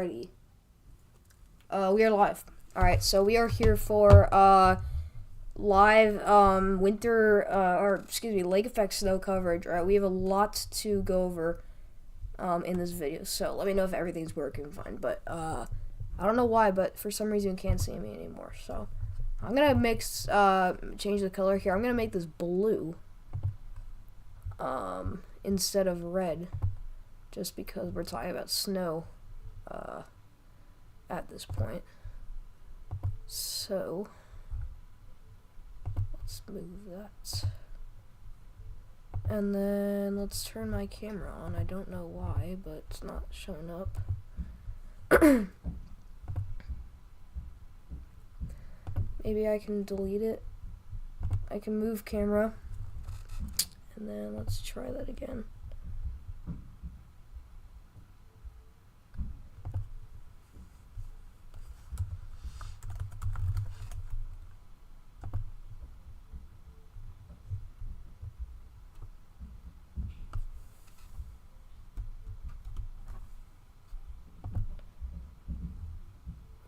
Alrighty. We are live. Alright, so we are here for live winter lake effect snow coverage. Alright, we have a lot to go over in this video. So let me know if everything's working fine. But I don't know why, but for some reason you can't see me anymore. So I'm gonna change the color here. I'm gonna make this blue instead of red, just because we're talking about snow at this point. So let's move that, and then let's turn my camera on. I don't know why, but it's not showing up. Maybe I can delete it. I can move camera, and then let's try that again.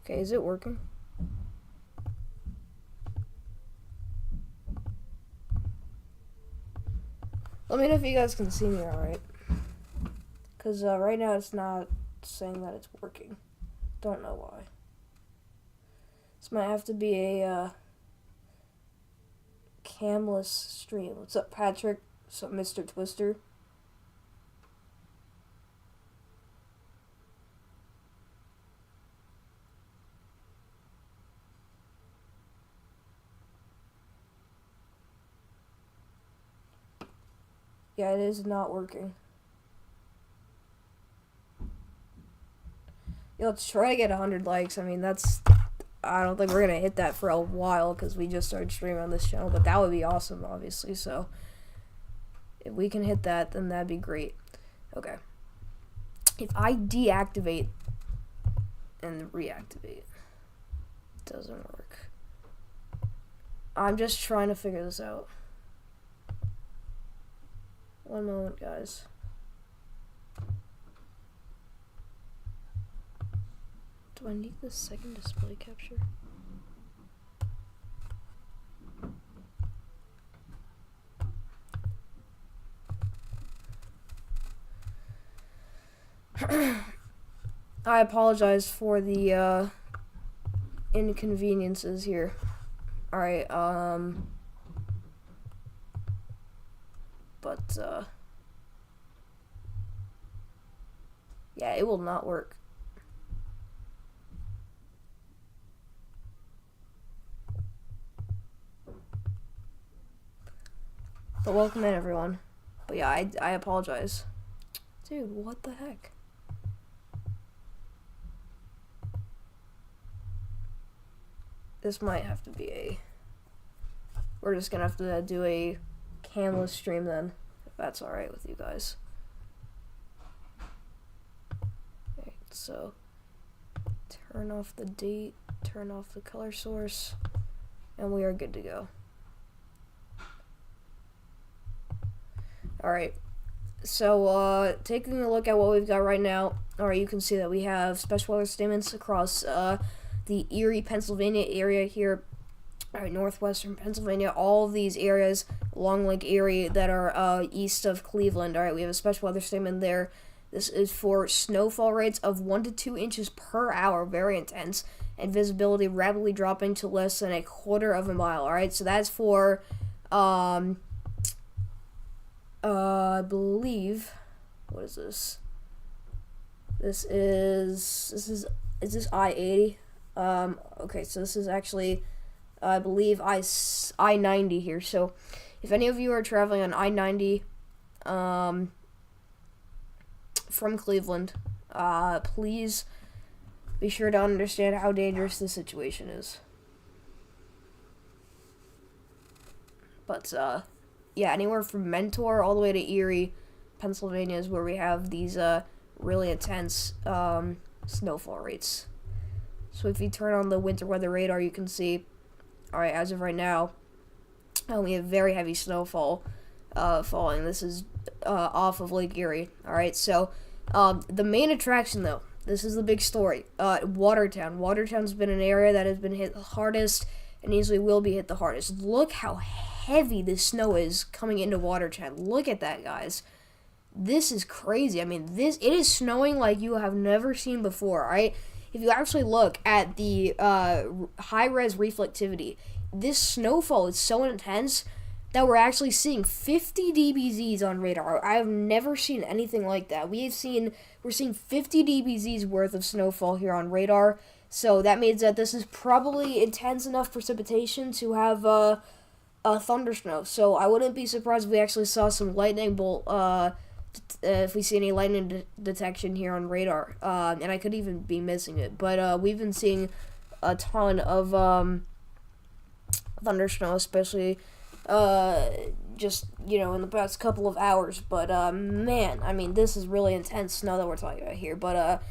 Okay, is it working? Let me know if you guys can see me alright. Because right now it's not saying that it's working. Don't know why. This might have to be a camless stream. What's up, Patrick? What's up, Mr. Twister? Yeah, it is not working. Yeah, let's try to get 100 likes. I mean, I don't think we're gonna hit that for a while because we just started streaming on this channel, but that would be awesome, obviously. So if we can hit that, then that'd be great. Okay. If I deactivate and reactivate, it doesn't work. I'm just trying to figure this out. One moment, guys. Do I need the second display capture? I apologize for the inconveniences here. Alright, but yeah, it will not work. But welcome in, everyone. But yeah, I apologize. Dude, what the heck? This might have to be we're just gonna have to do a camless stream then, if that's alright with you guys. Okay, so turn off the date, turn off the color source, and we are good to go. Alright, so taking a look at what we've got right now, alright, you can see that we have special weather statements across the Erie, Pennsylvania area here. Alright, northwestern Pennsylvania, all of these areas along Lake Erie that are east of Cleveland. Alright, we have a special weather statement there. This is for snowfall rates of 1 to 2 inches per hour, very intense, and visibility rapidly dropping to less than 1/4 of a mile. Alright, so that's for, I believe, what is this? Is this I-80? Okay, so this is actually, I believe, I-90 here. So if any of you are traveling on I-90 from Cleveland, please be sure to understand how dangerous the situation is. But yeah, anywhere from Mentor all the way to Erie, Pennsylvania is where we have these really intense snowfall rates. So if you turn on the winter weather radar, you can see, alright, as of right now, we have very heavy snowfall falling. This is off of Lake Erie. Alright, so the main attraction, though, this is the big story. Watertown. Watertown's been an area that has been hit the hardest and easily will be hit the hardest. Look how heavy this snow is coming into Watertown. Look at that, guys. This is crazy. I mean, it is snowing like you have never seen before, right? If you actually look at the high-res reflectivity, this snowfall is so intense that we're actually seeing 50 dBZs on radar. I have never seen anything like that. We're seeing 50 dBZs worth of snowfall here on radar. So that means that this is probably intense enough precipitation to have a thunder snow. So I wouldn't be surprised if we actually saw some lightning bolt. If we see any lightning detection here on radar, and I could even be missing it. But we've been seeing a ton of thunder snow, especially just, in the past couple of hours. But man, I mean, this is really intense snow that we're talking about here. But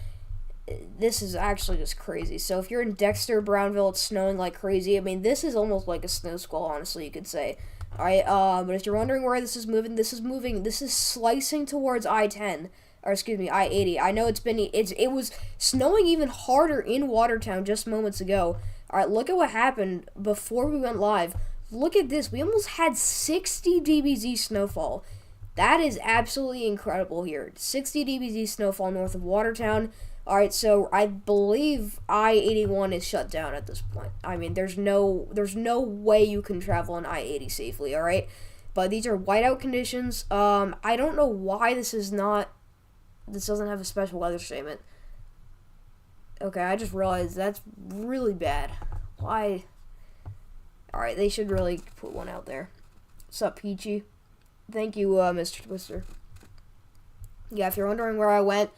this is actually just crazy. So if you're in Dexter, Brownville, it's snowing like crazy. I mean, this is almost like a snow squall, honestly, you could say. Alright, but if you're wondering where this is slicing towards I-10, or excuse me, I-80. I know it was snowing even harder in Watertown just moments ago. Alright, look at what happened before we went live. Look at this, we almost had 60 dBz snowfall. That is absolutely incredible here. 60 dBz snowfall north of Watertown. Alright, so I believe I-81 is shut down at this point. I mean, there's no way you can travel on I-80 safely, alright? But these are whiteout conditions. I don't know why this doesn't have a special weather statement. Okay, I just realized that's really bad. Why? Alright, they should really put one out there. What's up, Peachy? Thank you, Mr. Twister. Yeah, if you're wondering where I went,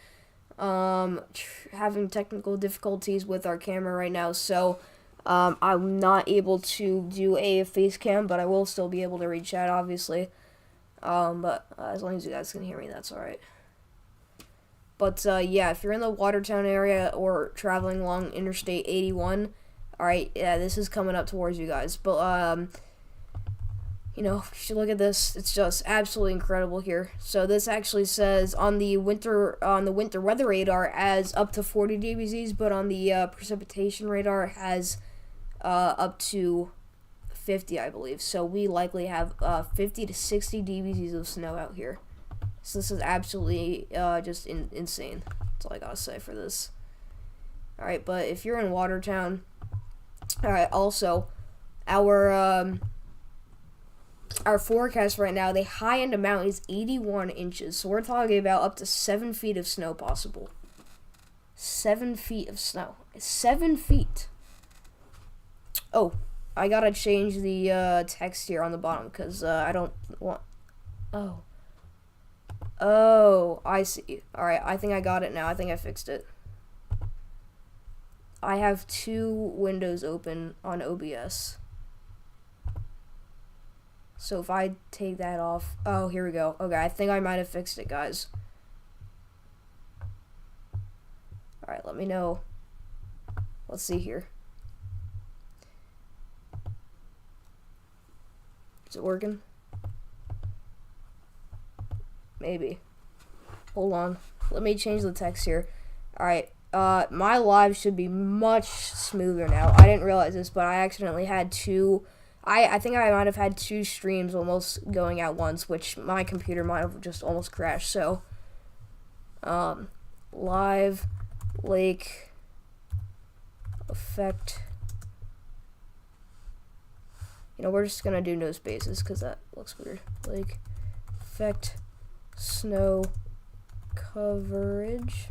having technical difficulties with our camera right now, so I'm not able to do a face cam, but I will still be able to read chat, obviously. But as long as you guys can hear me, that's alright. But yeah, if you're in the Watertown area or traveling along Interstate 81, alright, yeah, this is coming up towards you guys. But you should look at this. It's just absolutely incredible here. So this actually says on the winter weather radar as up to 40 dBZs, but on the precipitation radar has up to 50, I believe. So we likely have 50 to 60 dBZs of snow out here. So this is absolutely just insane. That's all I gotta say for this. All right, but if you're in Watertown, all right. Also, our forecast right now, the high end amount is 81 inches. So we're talking about up to 7 feet of snow possible. 7 feet of snow. 7 feet. Oh, I gotta change the text here on the bottom because I don't want... Oh, I see. Alright, I think I got it now. I think I fixed it. I have 2 windows open on OBS. So if I take that off... Oh, here we go. Okay, I think I might have fixed it, guys. Alright, let me know. Let's see here. Is it working? Maybe. Hold on. Let me change the text here. Alright, my live should be much smoother now. I didn't realize this, but I accidentally had 2... I think I might have had 2 streams almost going at once, which my computer might have just almost crashed. So, live lake effect. We're just gonna do no spaces because that looks weird. Lake effect snow coverage.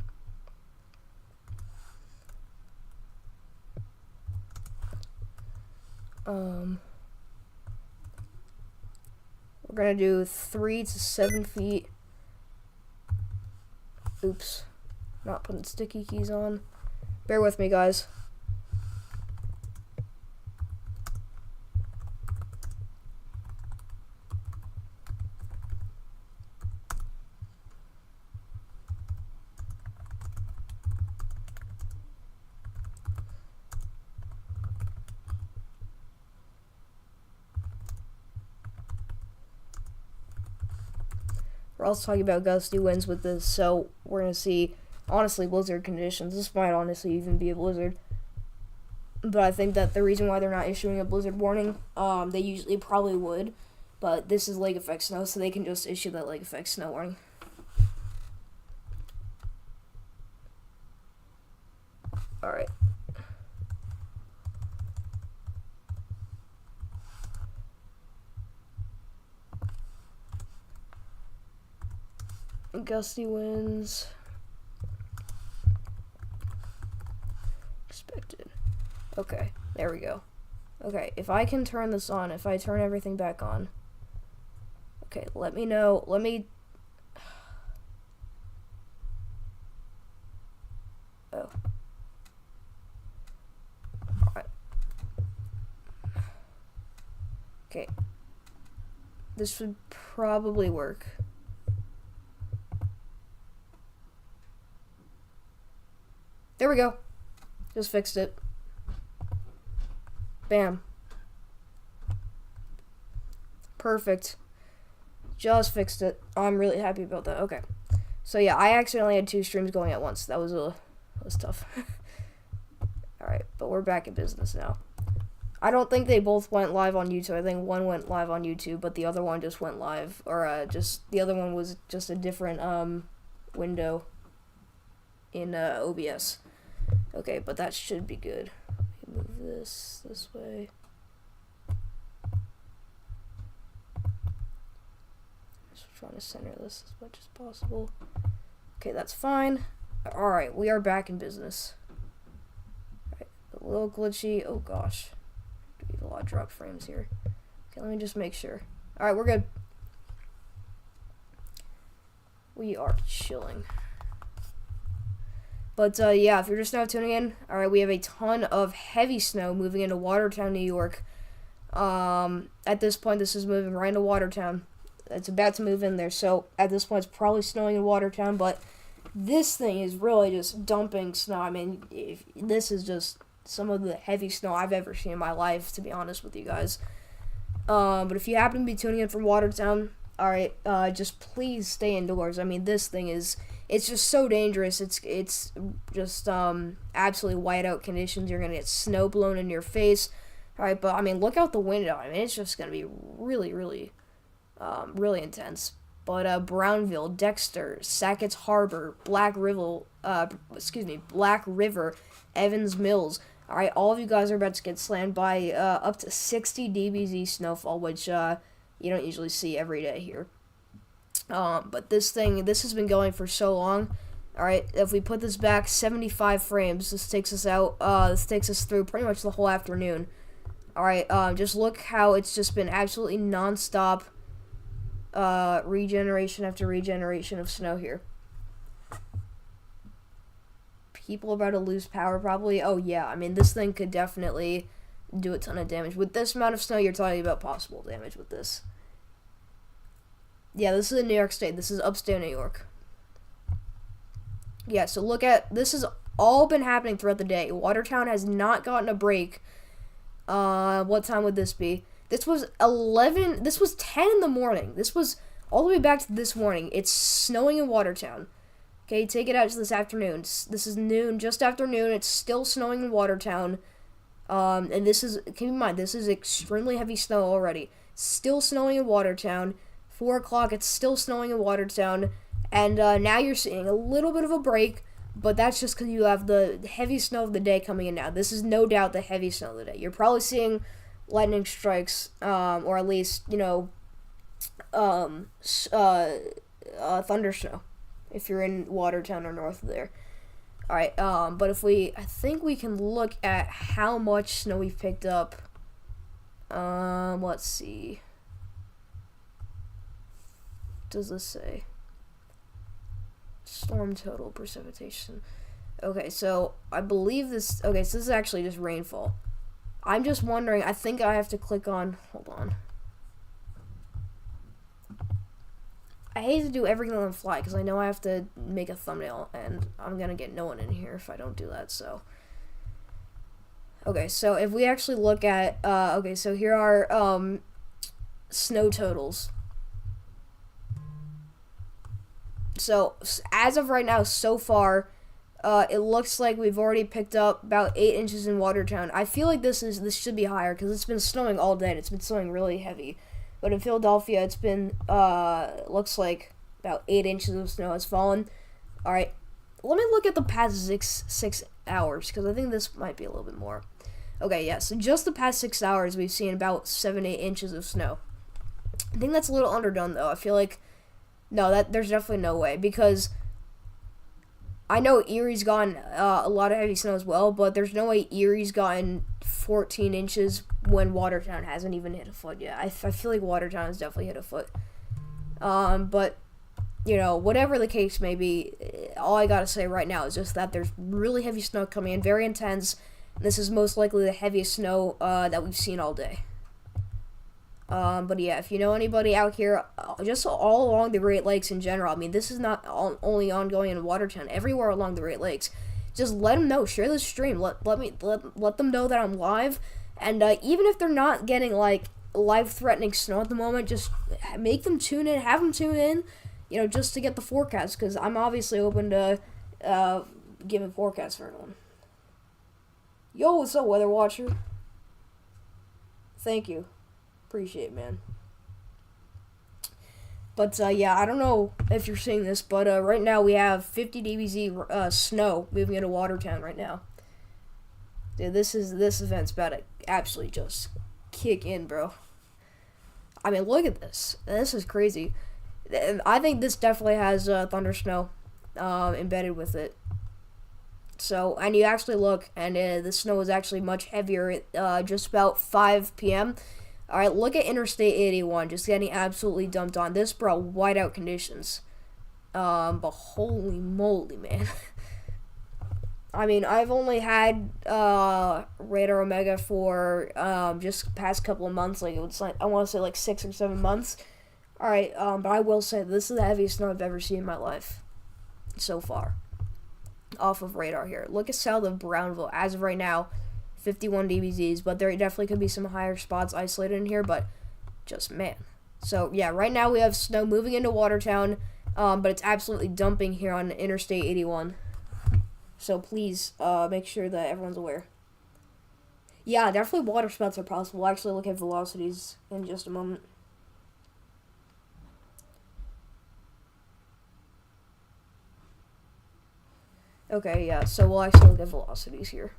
We're gonna do 3 to 7 feet. Oops, not putting sticky keys on. Bear with me, guys. We're also talking about gusty winds with this, so we're going to see honestly blizzard conditions. This might honestly even be a blizzard. But I think that the reason why they're not issuing a blizzard warning, they usually probably would, but this is lake effect snow, so they can just issue that lake effect snow warning. Alright. Gusty winds. Expected. Okay, there we go. Okay, if I can turn this on, if I turn everything back on. Okay, let me know. Let me... Oh. Alright. Okay. This would probably work. There we go. Just fixed it. Bam. Perfect. Just fixed it. I'm really happy about that. Okay. So yeah, I accidentally had 2 streams going at once. That was tough. Alright, but we're back in business now. I don't think they both went live on YouTube. I think one went live on YouTube, but the other one just went live. Or the other one was just a different window in OBS. Okay, but that should be good. Move this way. Just trying to center this as much as possible. Okay, that's fine. Alright, we are back in business. Alright, a little glitchy. Oh gosh. We have a lot of drop frames here. Okay, let me just make sure. Alright, we're good. We are chilling. But, yeah, if you're just now tuning in, alright, we have a ton of heavy snow moving into Watertown, New York. At this point, this is moving right into Watertown. It's about to move in there, so at this point, it's probably snowing in Watertown, but this thing is really just dumping snow. I mean, this is just some of the heavy snow I've ever seen in my life, to be honest with you guys. But if you happen to be tuning in from Watertown, alright, just please stay indoors. I mean, this thing is... It's just so dangerous. It's just absolutely whiteout conditions. You're gonna get snow blown in your face. All right, but I mean, look out the window. I mean, it's just gonna be really, really intense. But Brownville, Dexter, Sackett's Harbor, Black River, Evans Mills. All right, all of you guys are about to get slammed by up to 60 dBz snowfall, which you don't usually see every day here. But this has been going for so long. Alright, if we put this back 75 frames, this takes us through pretty much the whole afternoon. Alright, just look how it's just been absolutely non-stop, regeneration after regeneration of snow here. People are about to lose power probably. Oh yeah, I mean, this thing could definitely do a ton of damage. With this amount of snow, you're talking about possible damage with this. Yeah, this is in New York State. This is upstate New York. Yeah, so look at... This has all been happening throughout the day. Watertown has not gotten a break. What time would this be? This was 11... This was 10 in the morning. This was all the way back to this morning. It's snowing in Watertown. Okay, take it out to this afternoon. This is noon, just after noon. It's still snowing in Watertown. And this is... Keep in mind, this is extremely heavy snow already. Still snowing in Watertown. 4 o'clock, it's still snowing in Watertown, and now you're seeing a little bit of a break, but that's just because you have the heavy snow of the day coming in now. This is no doubt the heavy snow of the day. You're probably seeing lightning strikes, or at least, thunder snow, if you're in Watertown or north of there. Alright, but I think we can look at how much snow we've picked up. Let's see. Does this say? Storm total precipitation. Okay, so I believe this... Okay, so this is actually just rainfall. I'm just wondering, I think I have to click on... Hold on. I hate to do everything on the fly, because I know I have to make a thumbnail, and I'm gonna get no one in here if I don't do that, so... Okay, so if we actually look at... okay, so here are snow totals. So as of right now, so far, it looks like we've already picked up about 8 inches in Watertown. I feel like this should be higher because it's been snowing all day. It's been snowing really heavy, but in Philadelphia, it's been looks like about 8 inches of snow has fallen. All right, let me look at the past six hours because I think this might be a little bit more. Okay, yeah. So just the past 6 hours, we've seen about 7-8 inches of snow. I think that's a little underdone though. I feel like there's definitely no way because I know Erie's gotten a lot of heavy snow as well, but there's no way Erie's gotten 14 inches when Watertown hasn't even hit a foot yet. I feel like Watertown has definitely hit a foot. But, whatever the case may be, all I gotta say right now is just that there's really heavy snow coming in, very intense. And this is most likely the heaviest snow that we've seen all day. But yeah, if you know anybody out here, just all along the Great Lakes in general, I mean, this is not only ongoing in Watertown, everywhere along the Great Lakes. Just let them know, share the stream, let them know that I'm live, and even if they're not getting like life-threatening snow at the moment, just make them tune in, have them tune in, just to get the forecast, because I'm obviously open to giving forecasts for everyone. Yo, what's up, Weather Watcher? Thank you. Appreciate it, man. But yeah, I don't know if you're seeing this, but right now we have 50 dBz snow moving into Watertown right now. Dude, this event's about to absolutely just kick in, bro. I mean, look at this. This is crazy. I think this definitely has thunder snow embedded with it. So, and you actually look, and the snow is actually much heavier at just about 5 p.m. Alright, look at Interstate 81, just getting absolutely dumped on. This brought whiteout conditions. But holy moly, man. I mean, I've only had Radar Omega for just past couple of months. Like, it was like, I want to say like 6 or 7 months. Alright, but I will say this is the heaviest snow I've ever seen in my life. So far. Off of radar here. Look at south of Brownville. As of right now, 51 dBZs, but there definitely could be some higher spots isolated in here, but just, man. So, yeah, right now we have snow moving into Watertown, but it's absolutely dumping here on Interstate 81. So, please, make sure that everyone's aware. Yeah, definitely water spouts are possible. We'll actually look at velocities in just a moment. Okay, yeah, so we'll actually look at velocities here.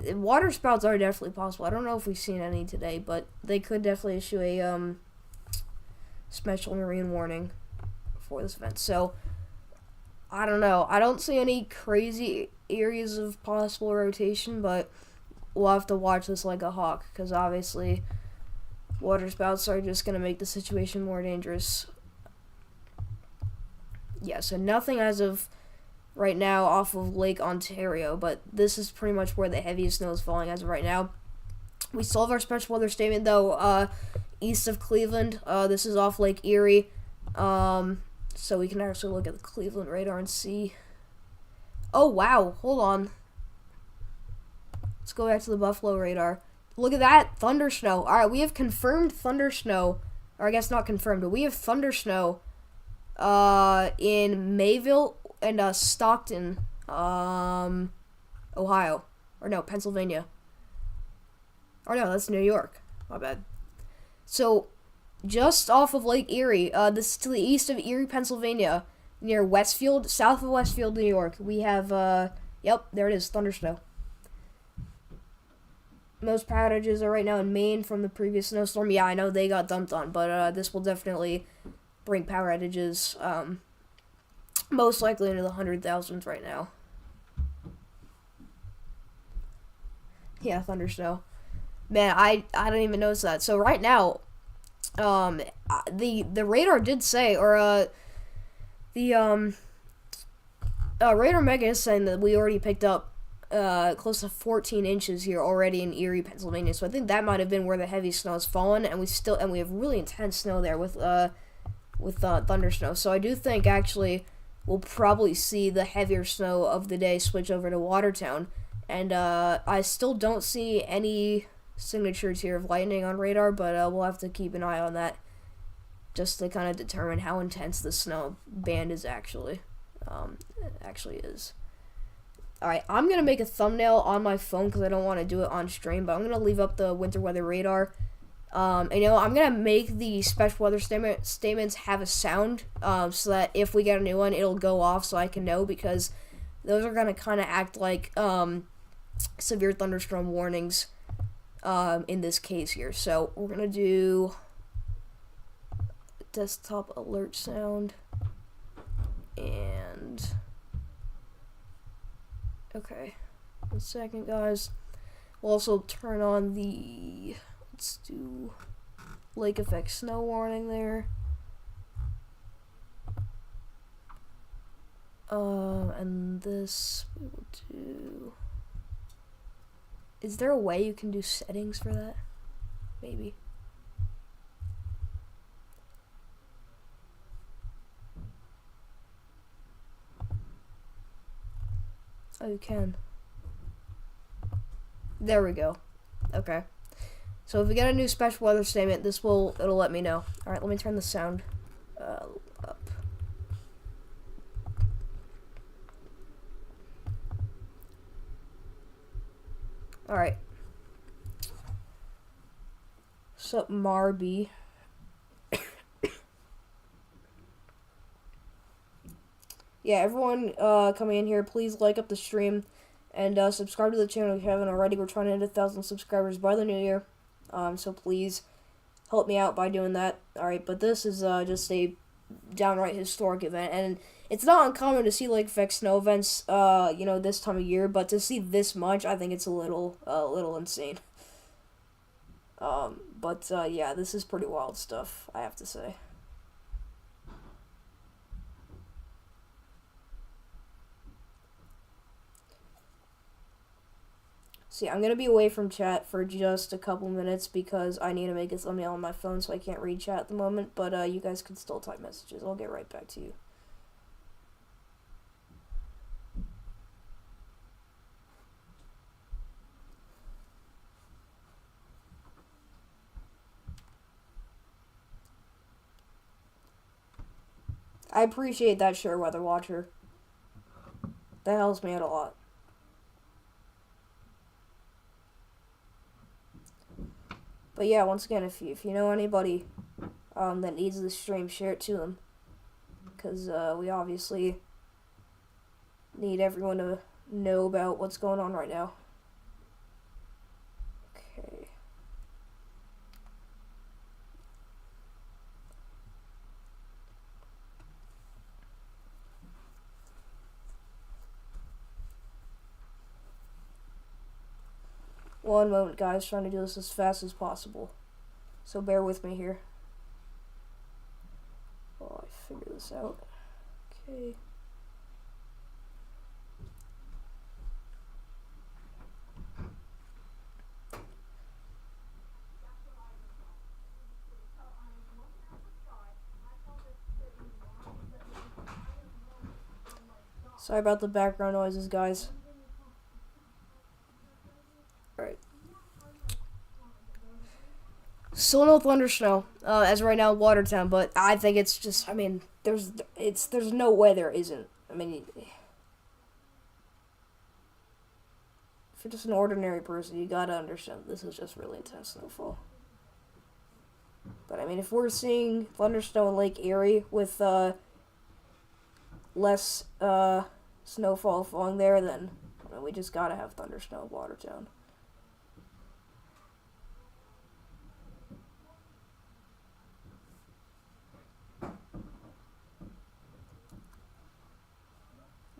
Water spouts are definitely possible. I don't know if we've seen any today, but they could definitely issue a special marine warning for this event. So, I don't know. I don't see any crazy areas of possible rotation, but we'll have to watch this like a hawk, because obviously water spouts are just going to make the situation more dangerous. Yeah, so nothing as of right now off of Lake Ontario, but this is pretty much where the heaviest snow is falling as of right now. We still have our special weather statement, though, east of Cleveland. This is off Lake Erie, so we can actually look at the Cleveland radar and see. Oh, wow, hold on. Let's go back to the Buffalo radar. Look at that, thunder snow. All right, we have confirmed thunder snow, or I guess not confirmed, but we have thunder snow in Mayville and Stockton, Ohio. Or no, Pennsylvania. Or no, that's New York. My bad. So, just off of Lake Erie, this is to the east of Erie, Pennsylvania, near Westfield, south of Westfield, New York. We have, yep, there it is, thunder snow. Most power outages are right now in Maine from the previous snowstorm. Yeah, I know they got dumped on, but this will definitely bring power outages, most likely into the 100,000s right now. Yeah, thunder snow. Man, I didn't even notice that. So right now, the radar did say, or the Radar Mega is saying that we already picked up close to 14 inches here already in Erie, Pennsylvania. So I think that might have been where the heavy snow has fallen, and we have really intense snow there with thunder snow. So I do think actually we'll probably see the heavier snow of the day switch over to Watertown, and I still don't see any signatures here of lightning on radar, but we'll have to keep an eye on that just to kind of determine how intense the snow band is actually is. Alright, I'm going to make a thumbnail on my phone because I don't want to do it on stream, but I'm going to leave up the winter weather radar. And, I'm going to make the special weather statements have a sound, so that if we get a new one, it'll go off so I can know, because those are going to kind of act like severe thunderstorm warnings in this case here. So we're going to do desktop alert sound, and okay, 1 second, guys. We'll also turn on the, let's do lake effect snow warning there. And this we will do. Is there a way you can do settings for that? Maybe. Oh, you can. There we go. Okay. So if we get a new special weather statement, it'll let me know. Alright, let me turn the sound up. Alright. Sup, Marby. Yeah, everyone coming in here, please like up the stream and subscribe to the channel if you haven't already. We're trying to hit 1,000 subscribers by the new year, so please help me out by doing that. Alright, but this is just a downright historic event, and it's not uncommon to see lake effect snow events this time of year, but to see this much, I think it's a little insane. Yeah, this is pretty wild stuff, I have to say. See, I'm going to be away from chat for just a couple minutes because I need to make a thumbnail on my phone, so I can't read chat at the moment, but you guys can still type messages. I'll get right back to you. I appreciate that, Sure Weather Watcher. That helps me out a lot. But yeah, once again, if you know anybody that needs this stream, share it to them, because we obviously need everyone to know about what's going on right now. Okay. One moment, guys. Trying to do this as fast as possible. So bear with me here. While I figure this out. Okay. Sorry about the background noises, guys. Alright. Still no thunder snow, as right now in Watertown, but I think it's just, I mean, there's no way there isn't. I mean, if you're just an ordinary person, you gotta understand this is just really intense snowfall. But I mean, if we're seeing thunder snow in Lake Erie with less snowfall falling there, then I mean, we just gotta have thunder snow in Watertown.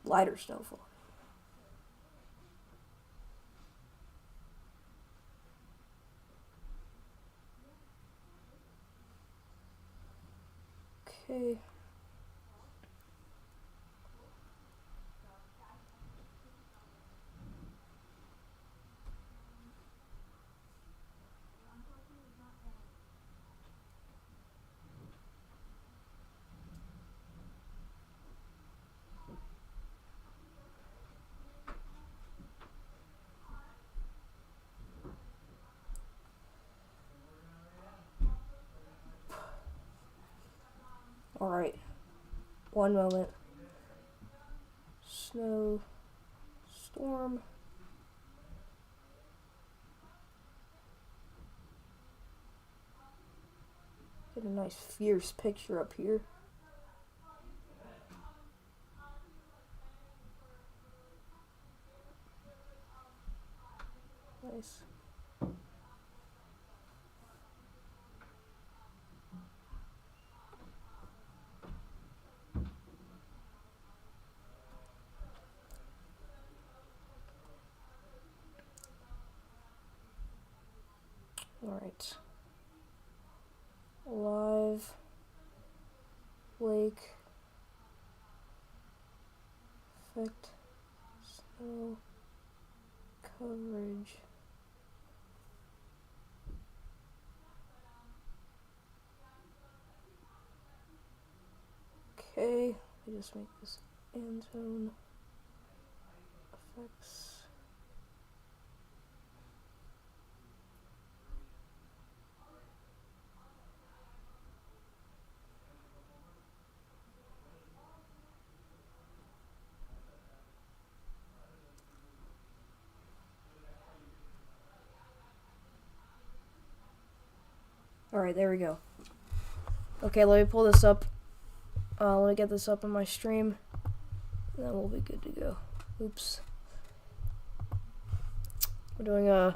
Lighter snowfall. Okay. One moment. Snow storm. Get a nice fierce picture up here. Nice. Alright. Live lake effect snow coverage. Okay, I just make this Antone effects. Alright, there we go. Okay, let me pull this up. Let me get this up on my stream. And then we'll be good to go. Oops. We're doing a...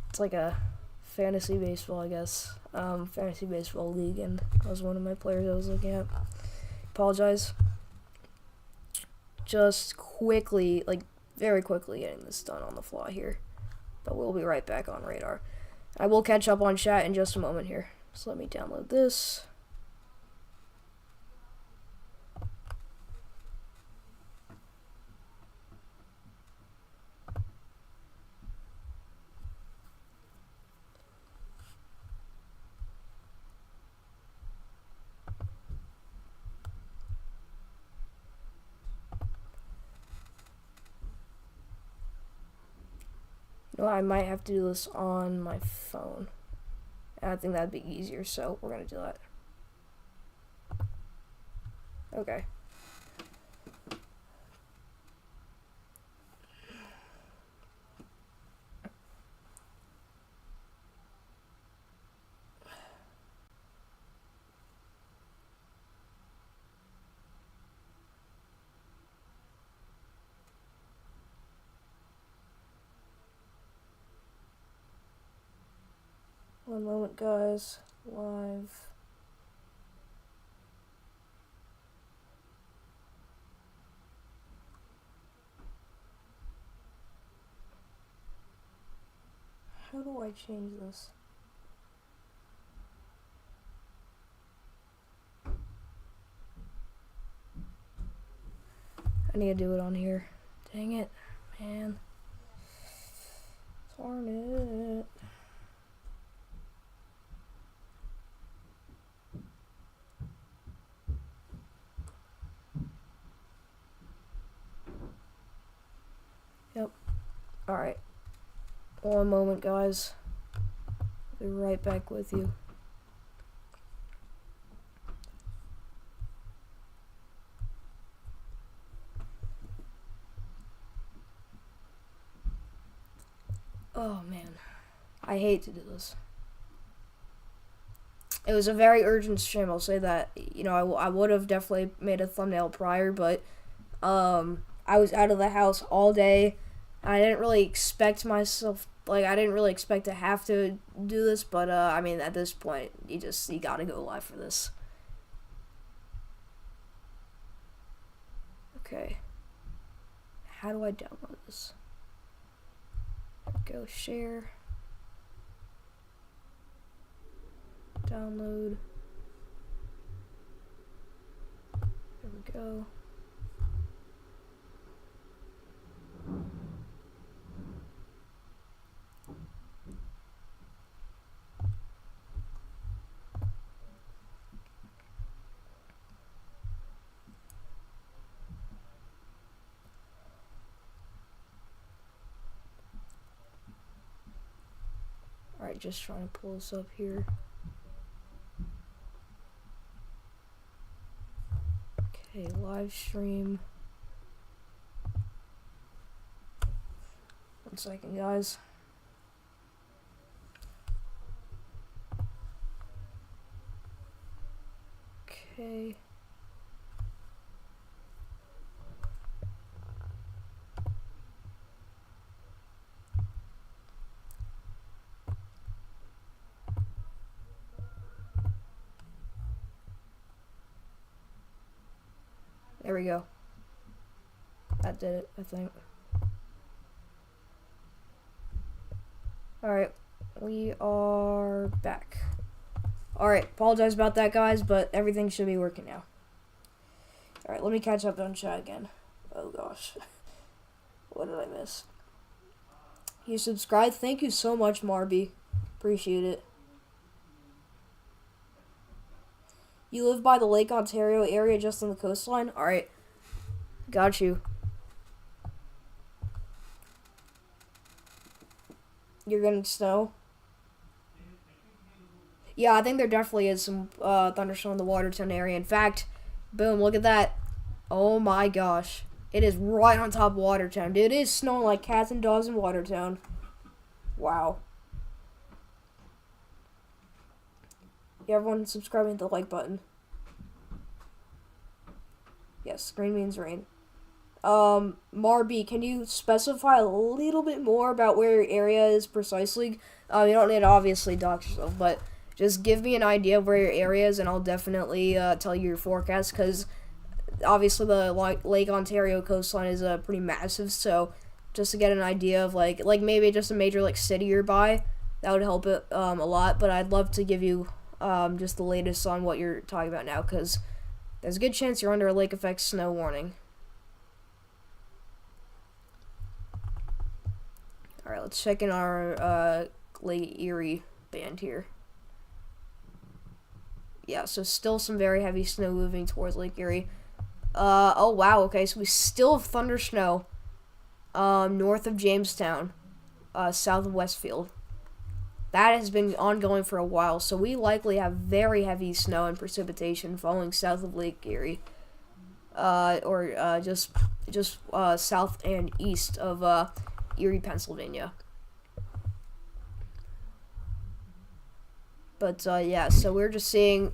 It's like a fantasy baseball, I guess. Fantasy baseball league, and that was one of my players I was looking at. Apologize. Just quickly, like, very quickly getting this done on the fly here. But we'll be right back on radar. I will catch up on chat in just a moment here. So let me download this. No, I might have to do this on my phone. And I think that'd be easier, so we're gonna do that. Okay. One moment, guys. Live. How do I change this? I need to do it on here. Dang it, man. Darn it. Yep. Alright. One moment, guys. I'll be right back with you. Oh, man. I hate to do this. It was a very urgent stream, I'll say that. You know, I would have definitely made a thumbnail prior, but I was out of the house all day. I didn't really expect myself, like, I didn't really expect to have to do this, but, I mean, at this point, you gotta go live for this. Okay. How do I download this? Go share. Download. There we go. Alright, just trying to pull this up here. Okay, live stream. 1 second, guys. Okay. There we go. That did it, I think. Alright, we are back. Alright, apologize about that, guys, but everything should be working now. Alright, let me catch up on chat again. Oh gosh. What did I miss? You subscribed? Thank you so much, Marby. Appreciate it. You live by the Lake Ontario area just on the coastline? Alright. Got you. You're getting snow? Yeah, I think there definitely is some thunderstorm in the Watertown area. In fact, boom, look at that. Oh my gosh. It is right on top of Watertown. Dude, it is snowing like cats and dogs in Watertown. Wow. Yeah, everyone subscribing to the like button. Yes, green means rain. Marby, can you specify a little bit more about where your area is precisely? You don't need to obviously dox yourself, but just give me an idea of where your area is, and I'll definitely tell you your forecast, because obviously the Lake Ontario coastline is pretty massive, so just to get an idea of like maybe just a major like city you're by, that would help it a lot. But I'd love to give you just the latest on what you're talking about now, because there's a good chance you're under a lake effect snow warning. Alright, let's check in our Lake Erie band here. Yeah, so still some very heavy snow moving towards Lake Erie. Oh wow, okay, so we still have thunder snow north of Jamestown, south of Westfield. That has been ongoing for a while, so we likely have very heavy snow and precipitation falling south of Lake Erie, or just south and east of Erie, Pennsylvania. But yeah, so we're just seeing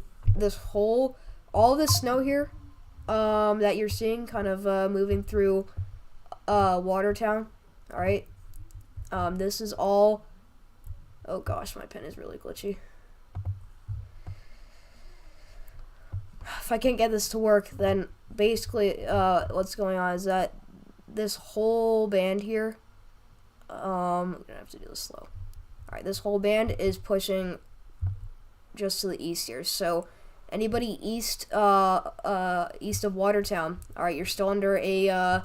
all this snow here that you're seeing kind of moving through Watertown. Alright, this is all, oh gosh, my pen is really glitchy. If I can't get this to work, then basically what's going on is that this whole band here, I'm gonna have to do this slow. Alright, this whole band is pushing just to the east here. So anybody east of Watertown, alright, you're still under a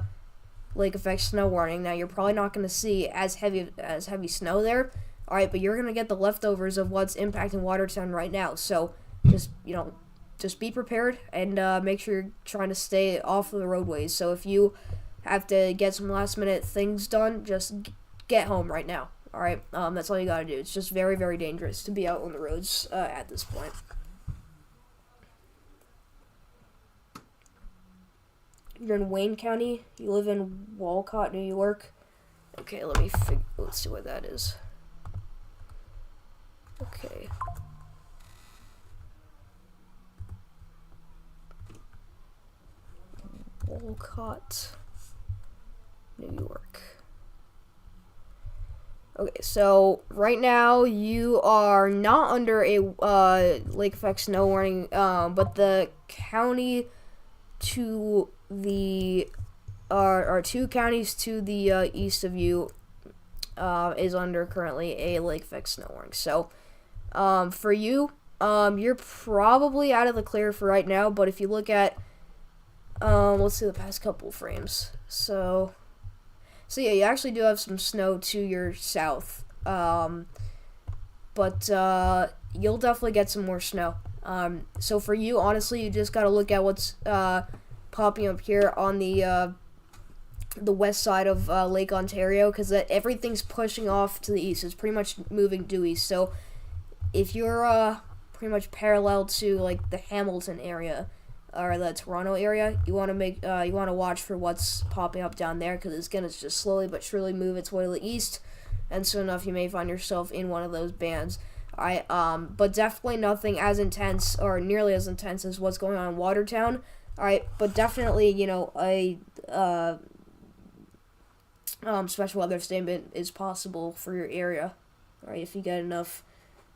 lake effect snow warning. Now you're probably not gonna see as heavy snow there. Alright, but you're gonna get the leftovers of what's impacting Watertown right now. So just be prepared and make sure you're trying to stay off of the roadways. So if you have to get some last minute things done, just get home right now. Alright, that's all you gotta do. It's just very, very dangerous to be out on the roads at this point. You're in Wayne County. You live in Walcott, New York. Okay, let's see what that is. Okay. Walcott, New York. Okay, so right now you are not under a lake effect snow warning, but the county to the or 2 counties to the east of you is under currently a lake effect snow warning. So for you, you're probably out of the clear for right now. But if you look at let's see the past couple frames. So yeah, you actually do have some snow to your south, but you'll definitely get some more snow. So for you, honestly, you just gotta look at what's popping up here on the west side of Lake Ontario, because everything's pushing off to the east. It's pretty much moving due east. So if you're pretty much parallel to like the Hamilton area, or the Toronto area, you want to watch for what's popping up down there, because it's gonna just slowly but surely move its way to the east, and soon enough you may find yourself in one of those bands. Alright, but definitely nothing as intense or nearly as intense as what's going on in Watertown. Alright, but definitely, a special weather statement is possible for your area. Alright, if you get enough,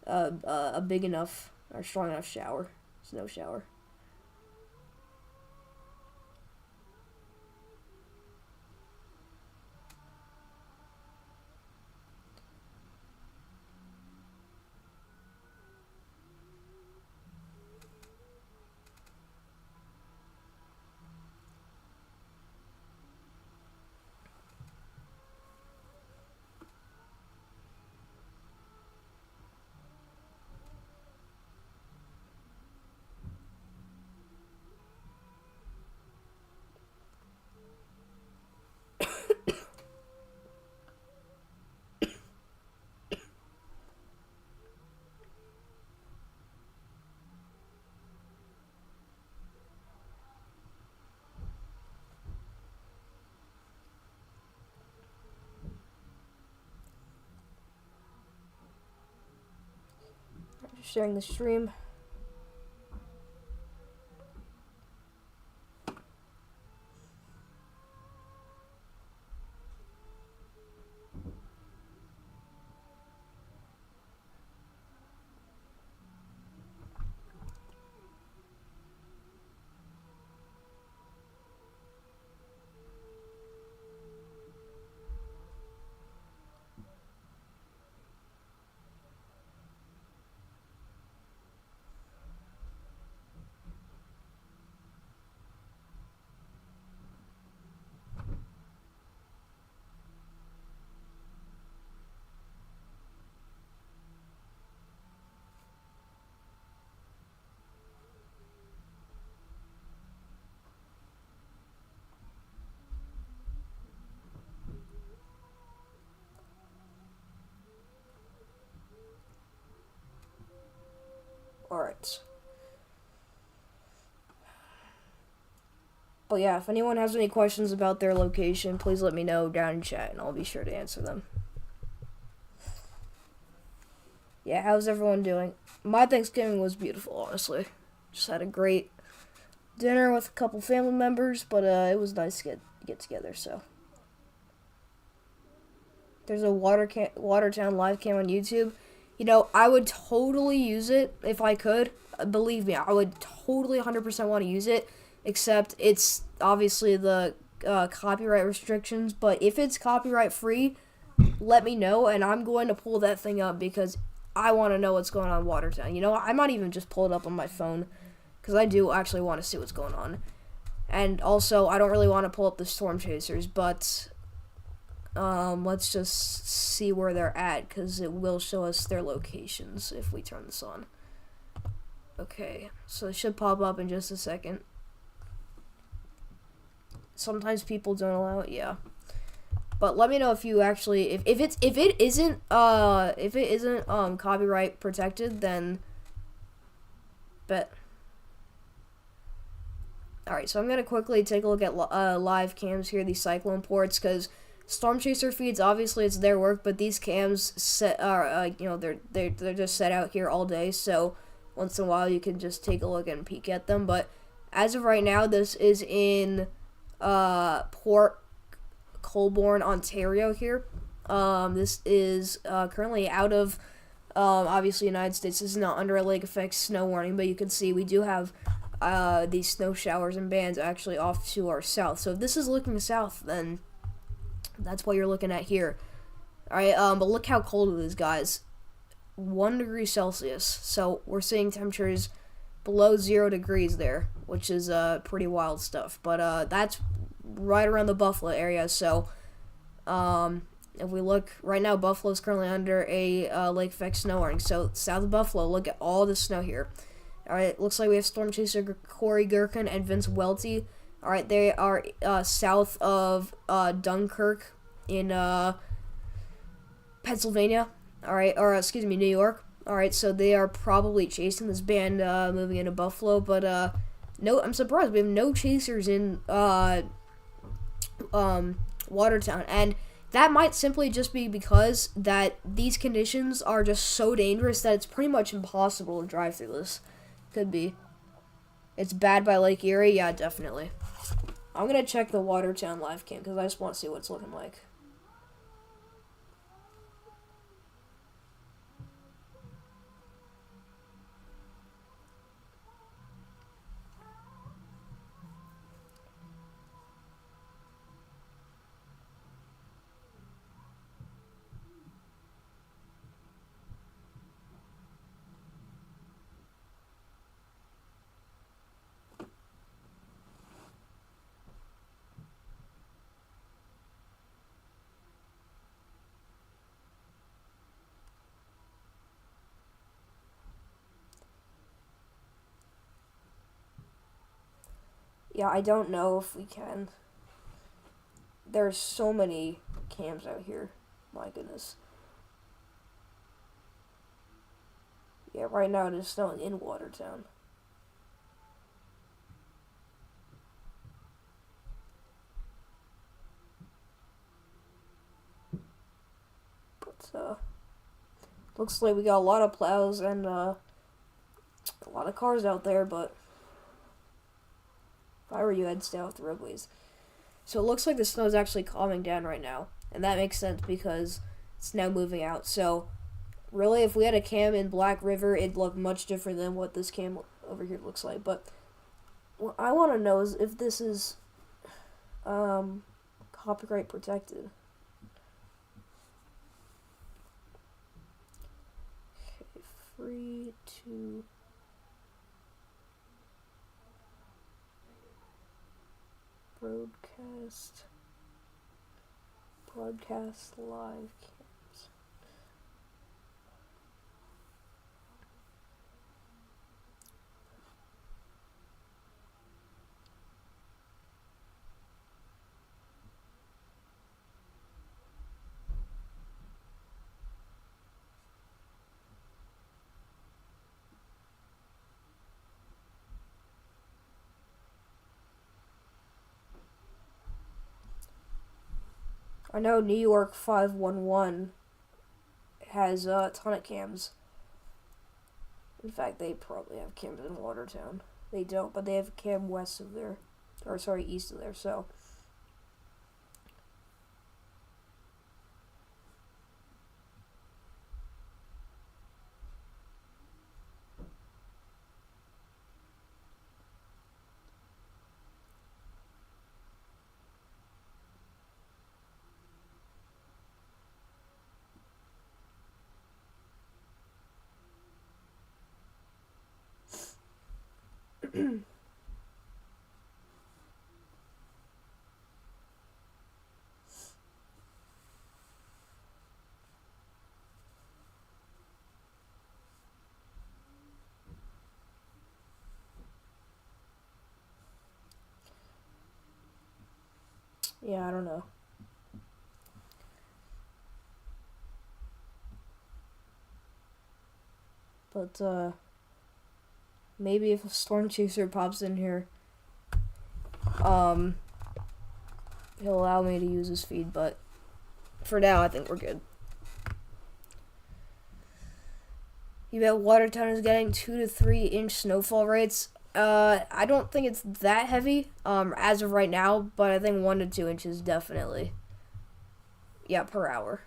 a big enough or strong enough snow shower. Just sharing the stream. Alright. But yeah, if anyone has any questions about their location, please let me know down in chat, and I'll be sure to answer them. Yeah, how's everyone doing? My Thanksgiving was beautiful, honestly. Just had a great dinner with a couple family members, but it was nice to get together, so. There's a Watertown live cam on YouTube. I would totally use it if I could. Believe me, I would totally 100% want to use it, except it's obviously the copyright restrictions. But if it's copyright free, let me know, and I'm going to pull that thing up because I want to know what's going on in Watertown. I might even just pull it up on my phone because I do actually want to see what's going on. And also, I don't really want to pull up the Storm Chasers, but let's just see where they're at, because it will show us their locations if we turn this on. Okay, so it should pop up in just a second. Sometimes people don't allow it, yeah. But let me know if you actually, if it isn't copyright protected, then bet. Alright, so I'm gonna quickly take a look at live cams here, these Cyclone ports, because Storm Chaser feeds, obviously it's their work, but these cams they're just set out here all day, so once in a while you can just take a look and peek at them. But as of right now, this is in Port Colborne, Ontario here. This is currently out of obviously United States. This is not under a lake effect snow warning, but you can see we do have these snow showers and bands actually off to our south. So if this is looking south, then that's what you're looking at here. Alright, but look how cold it is, guys. 1 degree Celsius. So we're seeing temperatures below 0 degrees there, which is pretty wild stuff. But that's right around the Buffalo area. So if we look right now, Buffalo's currently under a lake effect snow warning. So south of Buffalo, look at all the snow here. Alright, looks like we have Storm Chaser Corey Gherkin and Vince Welty. Alright, they are south of Dunkirk in Pennsylvania. Alright, or excuse me, New York. Alright, so they are probably chasing this band moving into Buffalo, but no, I'm surprised we have no chasers in Watertown, and that might simply just be because that these conditions are just so dangerous that it's pretty much impossible to drive through this. Could be. It's bad by Lake Erie? Yeah, definitely. I'm gonna check the Watertown live cam because I just want to see what it's looking like. Yeah, I don't know if we can. There's so many cams out here. My goodness. Yeah, right now it is snowing in Watertown. But, looks like we got a lot of plows and, a lot of cars out there, but if I were you, I'd stay off the roadways. So it looks like the snow is actually calming down right now, and that makes sense because it's now moving out. So really, if we had a cam in Black River, it'd look much different than what this cam over here looks like. But what I want to know is if this is copyright protected. Okay, free to broadcast live cams. I know New York 511 has a ton of cams. In fact, they probably have cams in Watertown. They don't, but they have a cam west of there. Or, sorry, east of there, so. Yeah, I don't know. But, maybe if a storm chaser pops in here, he'll allow me to use his feed, but for now, I think we're good. You bet Watertown is getting 2 to 3 inch snowfall rates. I don't think it's that heavy, as of right now, but I think 1 to 2 inches definitely. Yeah, per hour.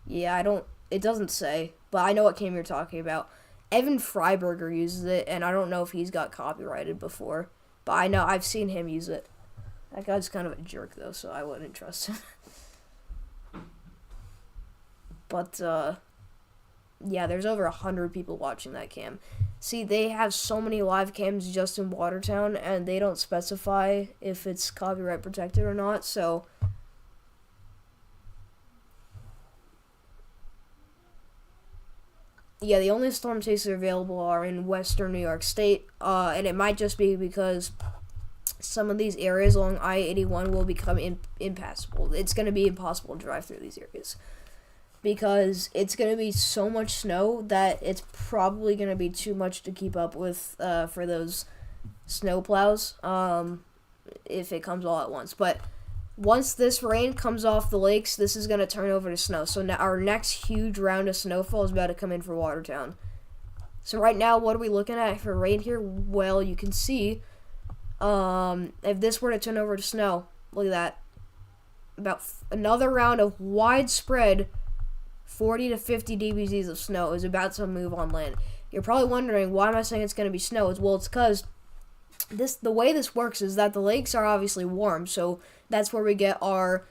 Yeah, it doesn't say, but I know what cam you're talking about. Evan Freiberger uses it, and I don't know if he's got copyrighted before, but I know I've seen him use it. That guy's kind of a jerk, though, so I wouldn't trust him. But, yeah, there's over 100 people watching that cam. See, they have so many live cams just in Watertown, and they don't specify if it's copyright protected or not, so. Yeah, the only storm chasers available are in western New York State, and it might just be because some of these areas along I-81 will become impassable. It's going to be impossible to drive through these areas. because it's going to be so much snow that it's probably going to be too much to keep up with for those snow plows if it comes all at once. But once this rain comes off the lakes, this is going to turn over to snow. So now our next huge round of snowfall is about to come in for Watertown. So right now, what are we looking at for rain here? Well, you can see if this were to turn over to snow, look at that. About another round of widespread 40 to 50 dBZs of snow is about to move on land. You're probably wondering, why am I saying it's going to be snow? Well, it's because the way this works is that the lakes are obviously warm, so that's where we get our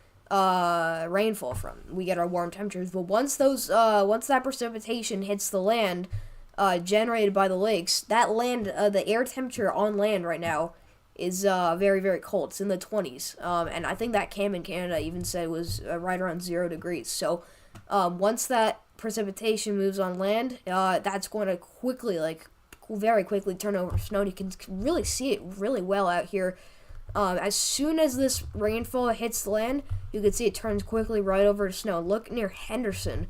rainfall from. We get our warm temperatures. But once that precipitation hits the land generated by the lakes, that land, the air temperature on land right now is very, very cold. It's in the 20s. And I think that Cam in Canada even said it was right around 0 degrees. So once that precipitation moves on land, that's going to very quickly turn over to snow. You can really see it really well out here. As soon as this rainfall hits the land, you can see it turns quickly right over to snow. Look near Henderson,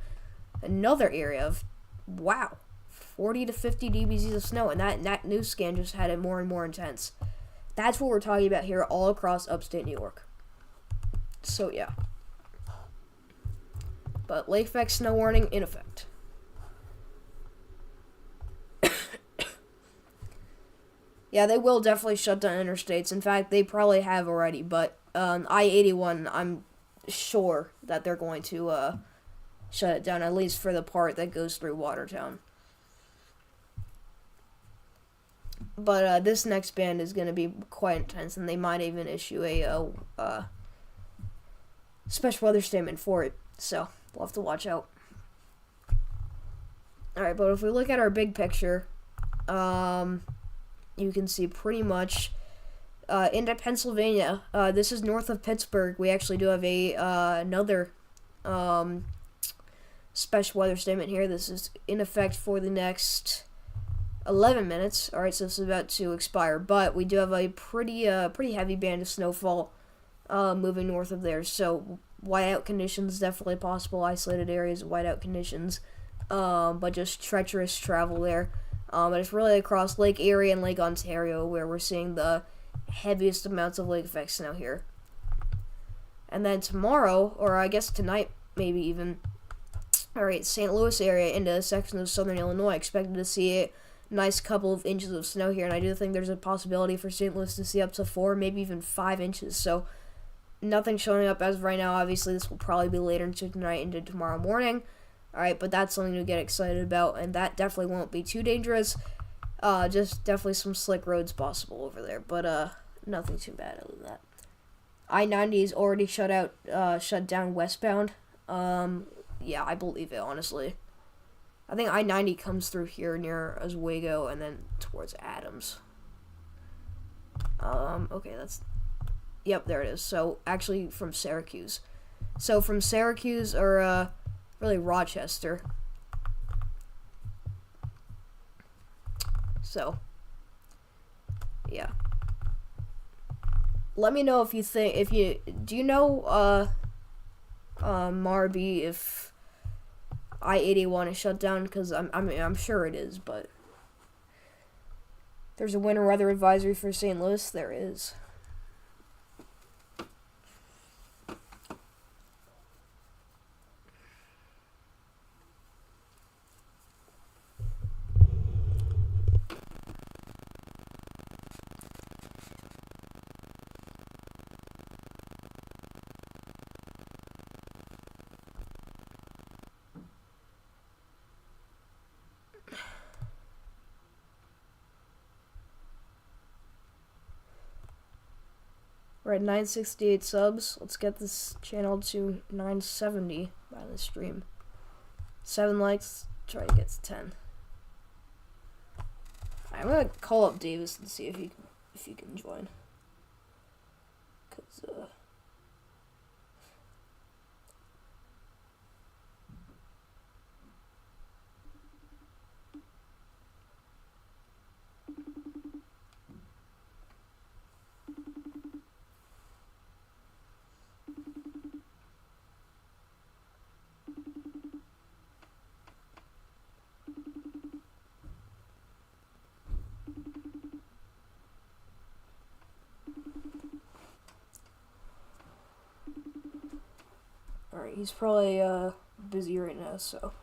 another area of, wow, 40 to 50 dBZs of snow. And that news scan just had it more and more intense. That's what we're talking about here all across upstate New York. So, yeah. But lake effect snow warning in effect. Yeah, they will definitely shut down interstates. In fact, they probably have already. But I-81, I'm sure that they're going to shut it down, at least for the part that goes through Watertown. But this next band is going to be quite intense, and they might even issue a special weather statement for it. So, we'll have to watch out. Alright, but if we look at our big picture, you can see pretty much into Pennsylvania. This is north of Pittsburgh. We actually do have another special weather statement here. This is in effect for the next 11 minutes. Alright, so this is about to expire, but we do have a pretty heavy band of snowfall moving north of there. So whiteout conditions definitely possible. Isolated areas of whiteout conditions, but just treacherous travel there. And it's really across Lake Erie and Lake Ontario where we're seeing the heaviest amounts of lake effect snow here. And then tomorrow, or I guess tonight, maybe even, alright, St. Louis area into sections of southern Illinois, expected to see a nice couple of inches of snow here, and I do think there's a possibility for St. Louis to see up to 4, maybe even 5 inches. So nothing showing up as of right now. Obviously, this will probably be later into tonight into tomorrow morning. Alright, but that's something to get excited about, and that definitely won't be too dangerous. Just definitely some slick roads possible over there, but nothing too bad other than that. I-90 is already shut down westbound. Yeah, I believe it, honestly. I think I-90 comes through here near Oswego and then towards Adams. Okay, yep, there it is. So, actually from Syracuse. So, from Syracuse, or, really Rochester. So, yeah. Let me know if do you know, Marby, if I-81 is shut down? Because I'm sure it is, but there's a winter weather advisory for St. Louis. There is. We're at 968 subs. Let's get this channel to 970 by the stream. 7 likes. Try to get to 10. I'm gonna call up Davis and see if he can join. Cause Alright, he's probably busy right now, so.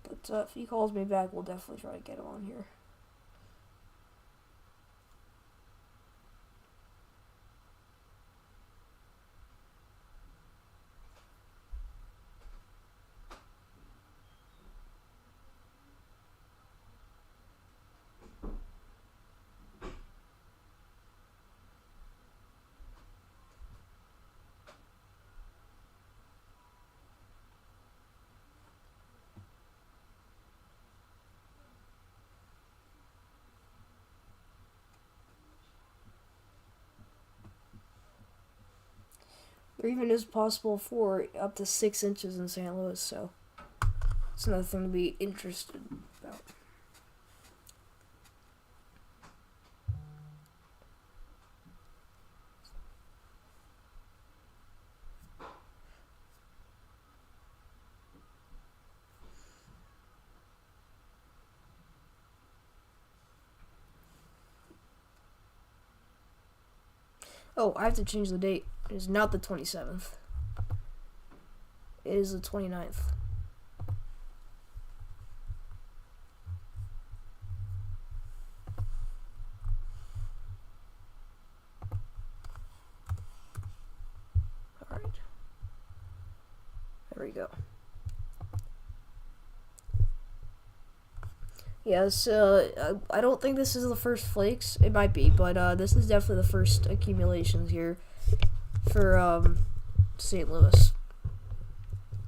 But if he calls me back, we'll definitely try to get him on here. Or even is possible for up to 6 inches in St. Louis, so it's another thing to be interested about. Oh, I have to change the date. It is not the 27th. It is the 29th. Alright. There we go. Yes, I don't think this is the first flakes. It might be, but this is definitely the first accumulations here for St. Louis.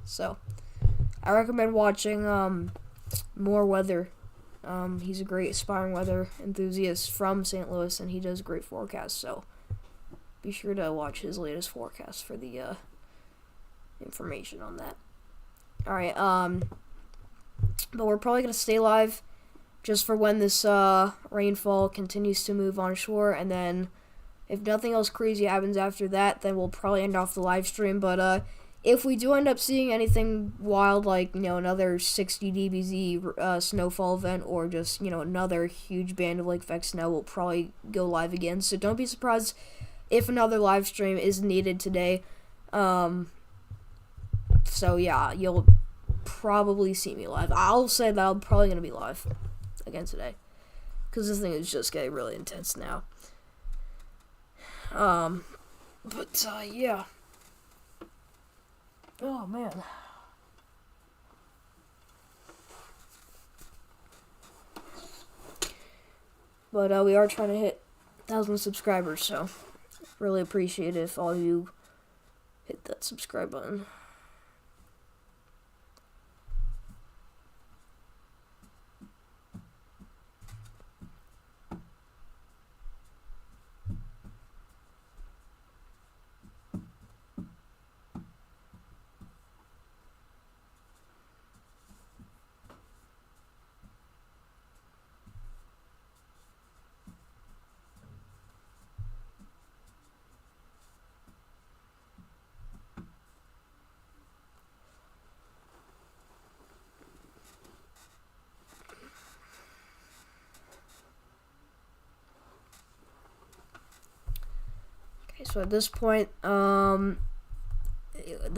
So, I recommend watching More Weather. He's a great aspiring weather enthusiast from St. Louis, and he does great forecasts. So, be sure to watch his latest forecast for the information on that. All right, but we're probably gonna stay live just for when this rainfall continues to move onshore, and then if nothing else crazy happens after that, then we'll probably end off the live stream. But if we do end up seeing anything wild, like, you know, another 60 dBz snowfall event, or just, you know, another huge band of lake effect snow, we'll probably go live again. So don't be surprised if another live stream is needed today. So yeah, you'll probably see me live. I'll say that I'm probably gonna be live again today, because this thing is just getting really intense now. Yeah. Oh man. But we are trying to hit 1,000 subscribers, so really appreciate it if all of you hit that subscribe button. Okay, so at this point, the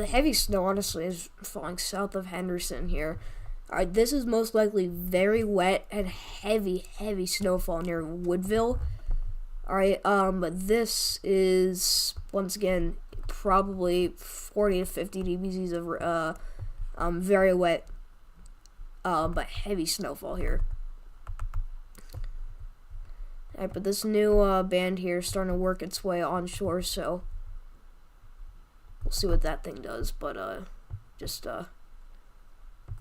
heavy snow honestly is falling south of Henderson here. Alright, this is most likely very wet and heavy snowfall near Woodville. Alright, but this is, once again, probably 40 to 50 dBz of very wet but heavy snowfall here. Alright, but this new band here is starting to work its way onshore, so we'll see what that thing does. But just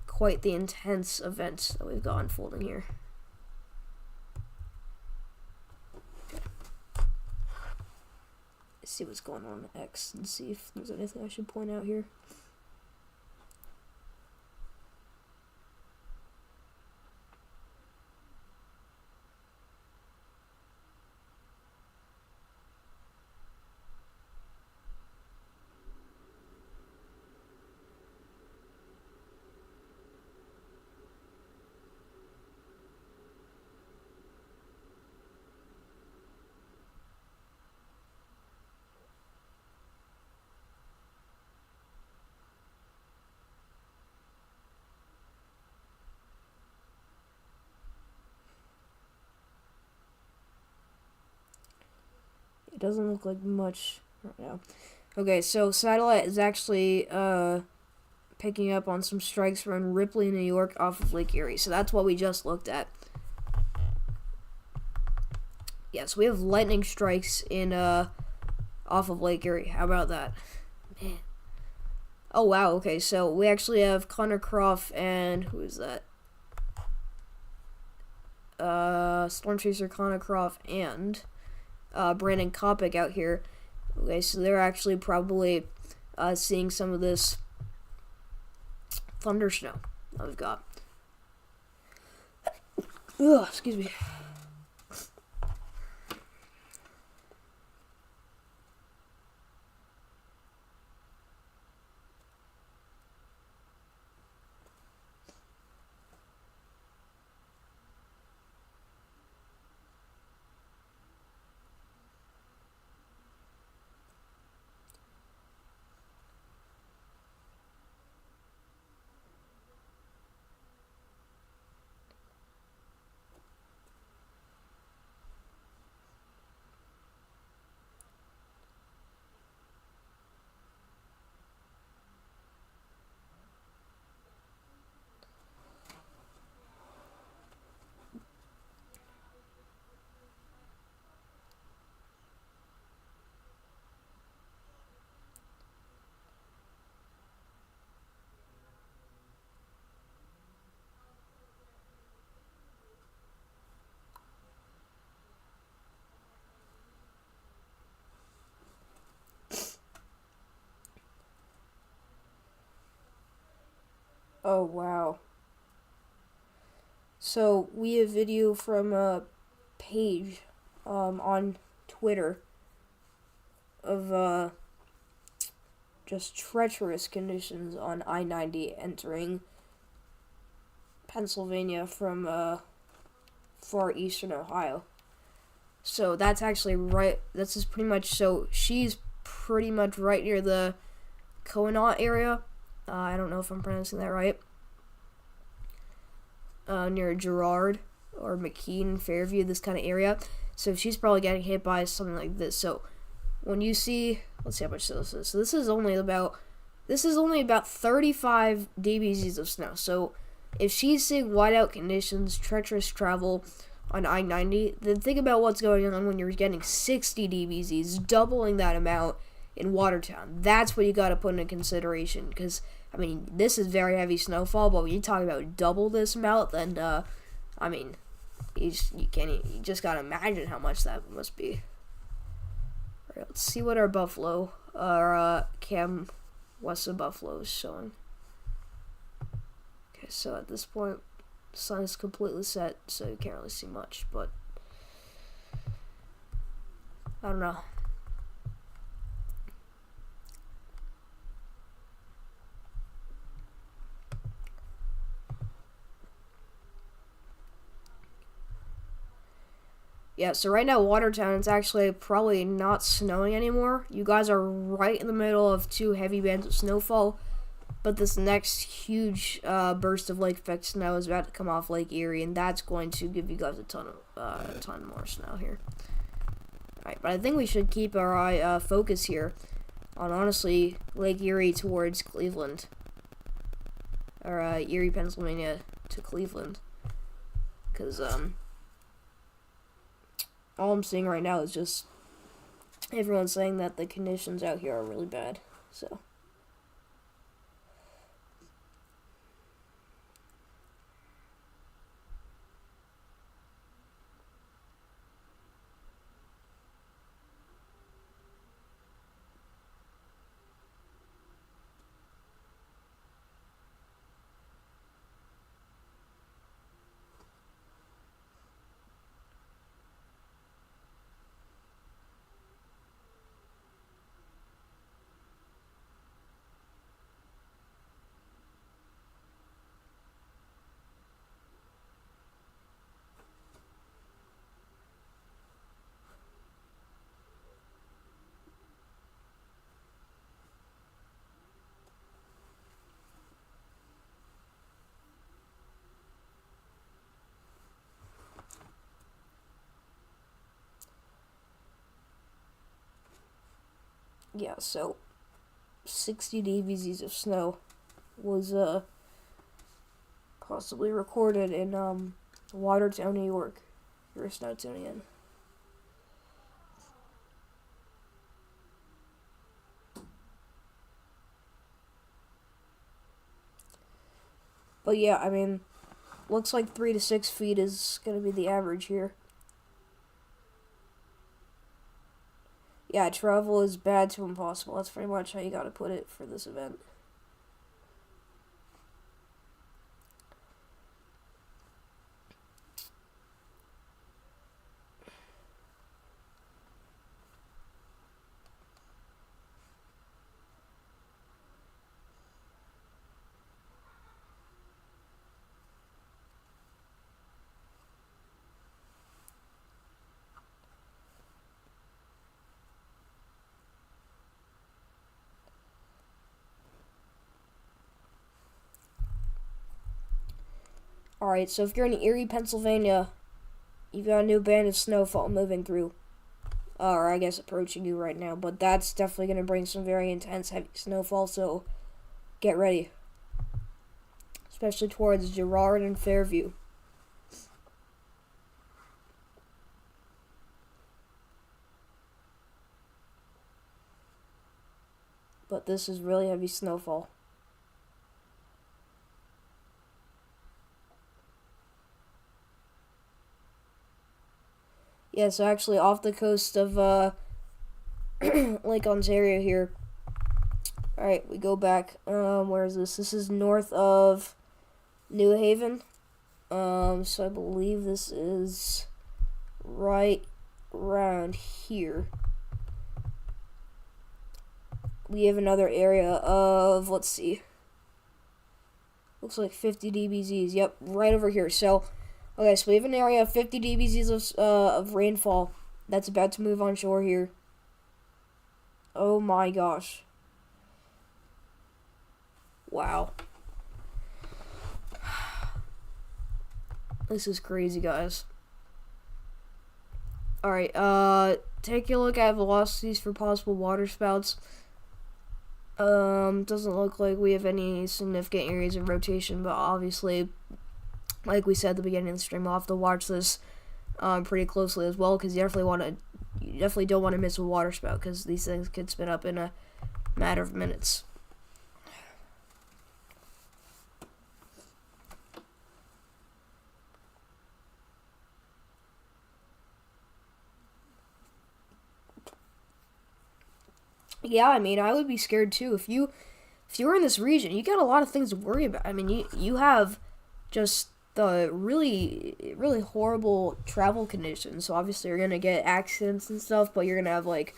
quite the intense events that we've got unfolding here. Okay. Let's see what's going on in X and see if there's anything I should point out here. It doesn't look like much right now. Okay, so satellite is actually picking up on some strikes around Ripley, New York, off of Lake Erie. So that's what we just looked at. Yes, we have lightning strikes in off of Lake Erie. How about that? Man. Oh wow. Okay, so we actually have Connor Croft and who is that? Storm Chaser Connor Croft and Brandon Kopic out here. Okay, so they're actually probably seeing some of this thunder snow that we've got. Ugh, excuse me. Oh wow. So we have video from a page on Twitter of just treacherous conditions on I-90 entering Pennsylvania from far eastern Ohio. So that's actually right. This is pretty much, so she's pretty much right near the Coonot area. I don't know if I'm pronouncing that right. Near Girard or McKean, Fairview, this kind of area. So she's probably getting hit by something like this. So when you see, let's see how much this is. So this is only about 35 dBz's of snow. So if she's seeing whiteout conditions, treacherous travel on I-90, then think about what's going on when you're getting 60 dBz's, doubling that amount in Watertown. That's what you got to put into consideration, because I mean, this is very heavy snowfall, but when you talk about double this amount, then I mean, you just gotta imagine how much that must be. All right, let's see what our Buffalo, our cam west of Buffalo is showing. Okay, so at this point, the sun is completely set, so you can't really see much, but I don't know. Yeah, so right now, Watertown, it's actually probably not snowing anymore. You guys are right in the middle of two heavy bands of snowfall, but this next huge burst of lake effect snow is about to come off Lake Erie, and that's going to give you guys a ton more snow here. Alright, but I think we should keep our eye focus here on, honestly, Lake Erie towards Cleveland, or Erie, Pennsylvania to Cleveland, because all I'm seeing right now is just everyone saying that the conditions out here are really bad. So Yeah, so 60 DBZs of snow was possibly recorded in Watertown, New York. You're a Snowtonian. But yeah, I mean, looks like 3 to 6 feet is going to be the average here. Yeah, travel is bad to impossible. That's pretty much how you gotta put it for this event. Alright, so if you're in Erie, Pennsylvania, you've got a new band of snowfall moving through. Or I guess approaching you right now. But that's definitely going to bring some very intense, heavy snowfall, so get ready. Especially towards Girard and Fairview. But this is really heavy snowfall. Yeah, so actually off the coast of Lake Ontario here. Alright, we go back. Where is this? This is north of New Haven. So I believe this is right around here. We have another area of, let's see. Looks like 50 DBZs. Yep, right over here. So, okay, so we have an area of 50 DBZs of rainfall that's about to move on shore here. Oh my gosh. Wow. This is crazy, guys. Alright, take a look at velocities for possible waterspouts. Doesn't look like we have any significant areas of rotation, but obviously, like we said at the beginning of the stream, we'll have to watch this pretty closely as well, because you definitely don't want to miss a waterspout, because these things could spin up in a matter of minutes. Yeah, I mean, I would be scared too. If you were in this region, you got a lot of things to worry about. I mean, you have just the really horrible travel conditions. So obviously you're gonna get accidents and stuff, but you're gonna have like,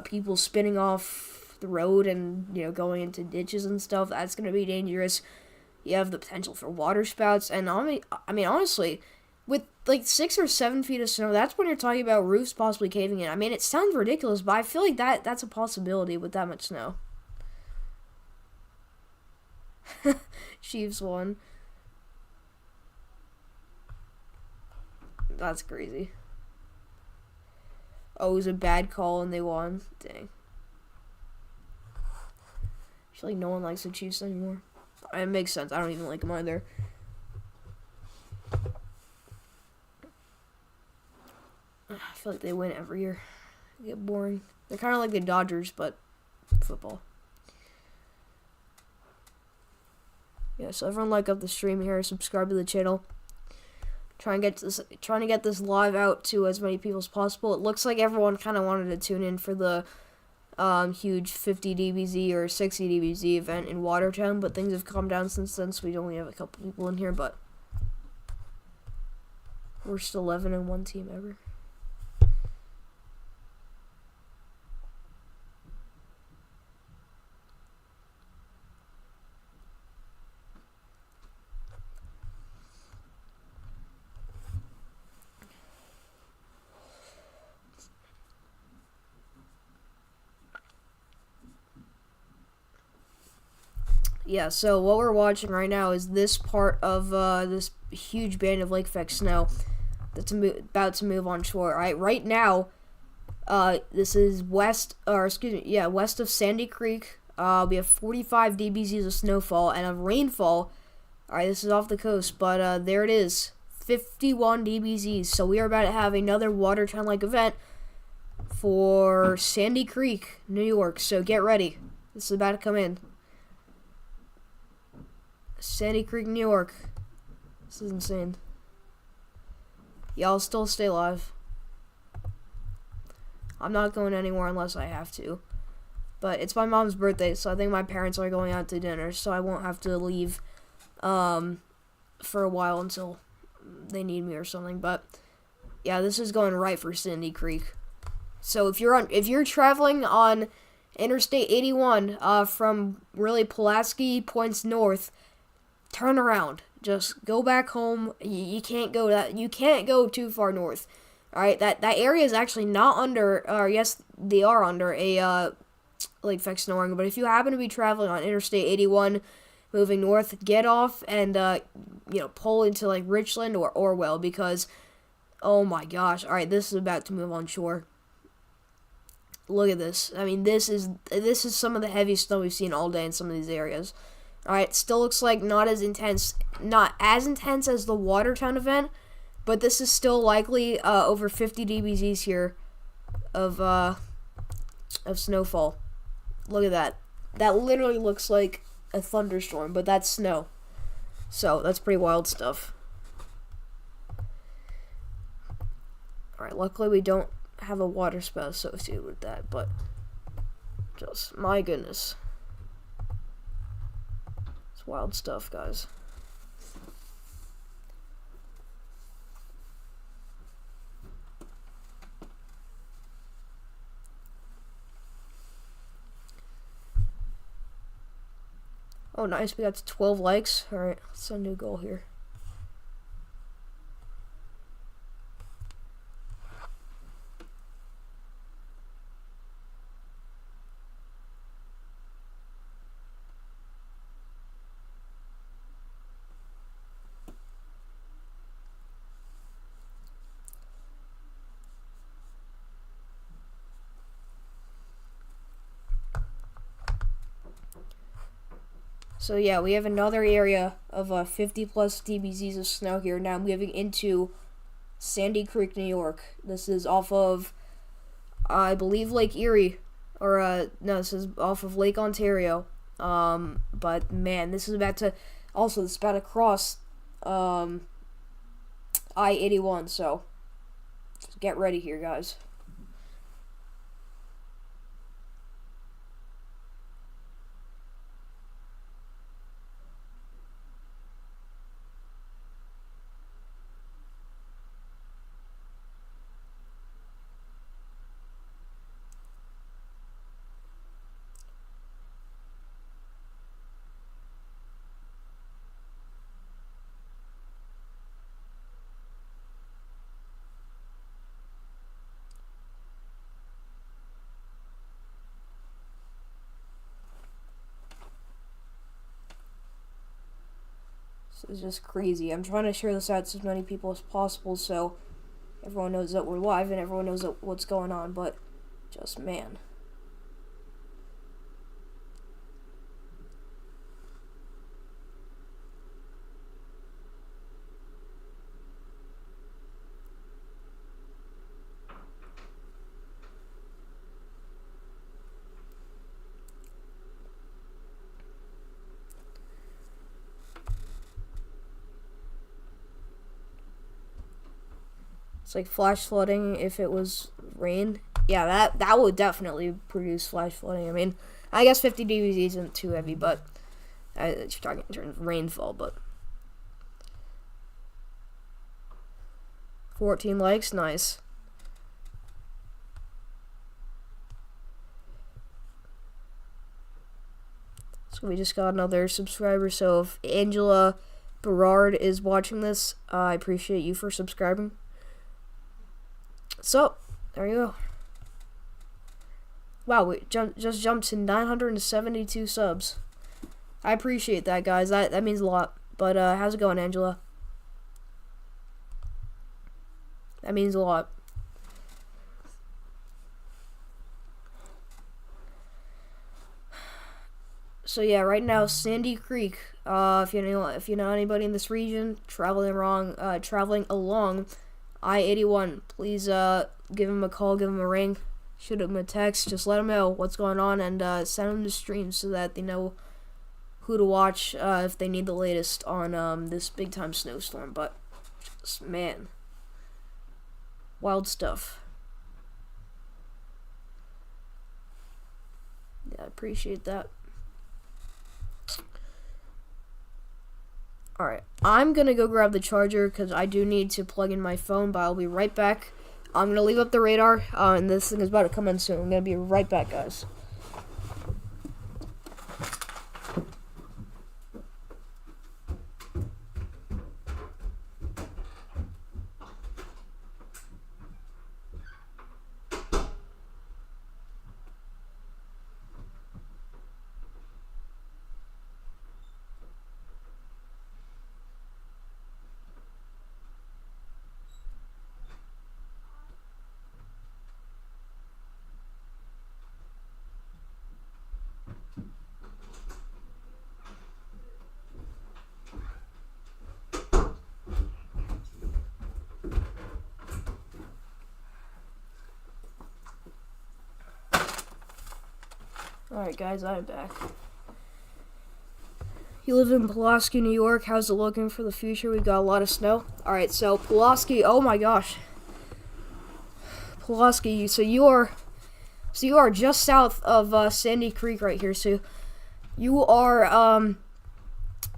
people spinning off the road and going into ditches and stuff. That's gonna be dangerous. You have the potential for water spouts, and I mean honestly, with like 6 or 7 feet of snow, that's when you're talking about roofs possibly caving in. I mean, it sounds ridiculous, but I feel like that's a possibility with that much snow. Chiefs won. That's crazy. Oh, it was a bad call and they won. Dang. I feel like no one likes the Chiefs anymore. It makes sense. I don't even like them either. I feel like they win every year. They get boring. They're kind of like the Dodgers, but football. Yeah, so everyone like up the stream here, subscribe to the channel. Trying to get this live out to as many people as possible. It looks like everyone kind of wanted to tune in for the huge 50 DBZ or 60 DBZ event in Watertown, but things have calmed down since then, so we only have a couple people in here, but worst 11 in one team ever. Yeah, so what we're watching right now is this part of this huge band of lake effect snow that's about to move on shore. Right now, This is west of Sandy Creek. We have 45 dBZs of snowfall and of rainfall. Alright, this is off the coast, but there it is. 51 dBZs. So we are about to have another Watertown-like event for Sandy Creek, New York. So get ready. This is about to come in. Sandy Creek, New York. This is insane. Y'all still stay alive. I'm not going anywhere unless I have to. But it's my mom's birthday, so I think my parents are going out to dinner, so I won't have to leave for a while until they need me or something. But yeah, this is going right for Sandy Creek. So if you're traveling on Interstate 81 from really Pulaski points north, turn around. Just go back home. You can't go too far north. All right, that area is actually not under, or yes, they are under a lake effect snow warning. But if you happen to be traveling on Interstate 81, moving north, get off and pull into like Richland or Orwell, because oh my gosh! All right, this is about to move on shore. Look at this. I mean, this is some of the heaviest snow we've seen all day in some of these areas. All right, still looks like not as intense as the Watertown event, but this is still likely over 50 dBZs here of snowfall. Look at that. That literally looks like a thunderstorm, but that's snow. So that's pretty wild stuff. Alright, luckily we don't have a water spout associated with that, but just, my goodness. It's wild stuff, guys. Oh, nice. We got 12 likes. Alright, let's set a new goal here. So yeah, we have another area of 50 plus dBZs of snow here. Now moving into Sandy Creek, New York. This is off of, I believe, Lake Erie, or no, this is off of Lake Ontario. But man, this is about to cross I-81. So get ready here, guys. It's just crazy. I'm trying to share this out to as many people as possible so everyone knows that we're live and everyone knows what's going on, but just, man. It's like flash flooding if it was rain. Yeah, that would definitely produce flash flooding. I mean, I guess 50 dBz isn't too heavy, but you're talking in terms of rainfall, but 14 likes, nice. So we just got another subscriber. So if Angela Berard is watching this, I appreciate you for subscribing. So, there you go. Wow, we just jumped to 972 subs. I appreciate that, guys. That means a lot. But how's it going, Angela? That means a lot. So yeah, right now Sandy Creek. If you know anybody in this region traveling along I-81, please give him a call, give him a ring, shoot him a text, just let him know what's going on, and send him the stream so that they know who to watch if they need the latest on this big time snowstorm. But just, man, wild stuff. Yeah, I appreciate that. Alright, I'm gonna go grab the charger because I do need to plug in my phone, but I'll be right back. I'm gonna leave up the radar, and this thing is about to come in soon. I'm gonna be right back, guys. Alright guys, I'm back. You live in Pulaski, New York. How's it looking for the future? We've got a lot of snow. Alright, so Pulaski, oh my gosh. Pulaski, so you are just south of Sandy Creek right here. So you are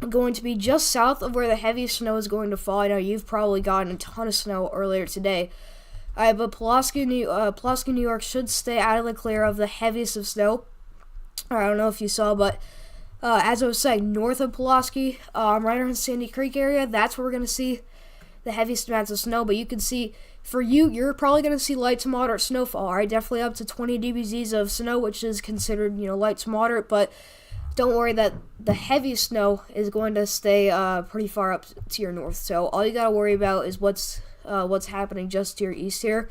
going to be just south of where the heaviest snow is going to fall. I know you've probably gotten a ton of snow earlier today. But Pulaski, New York should stay out of the clear of the heaviest of snow. I don't know if you saw, but as I was saying, north of Pulaski, right around Sandy Creek area, that's where we're going to see the heaviest amounts of snow. But you can see, for you're probably going to see light to moderate snowfall, all right? Definitely up to 20 dBZs of snow, which is considered, light to moderate. But don't worry that the heaviest snow is going to stay pretty far up to your north. So all you got to worry about is what's happening just to your east here.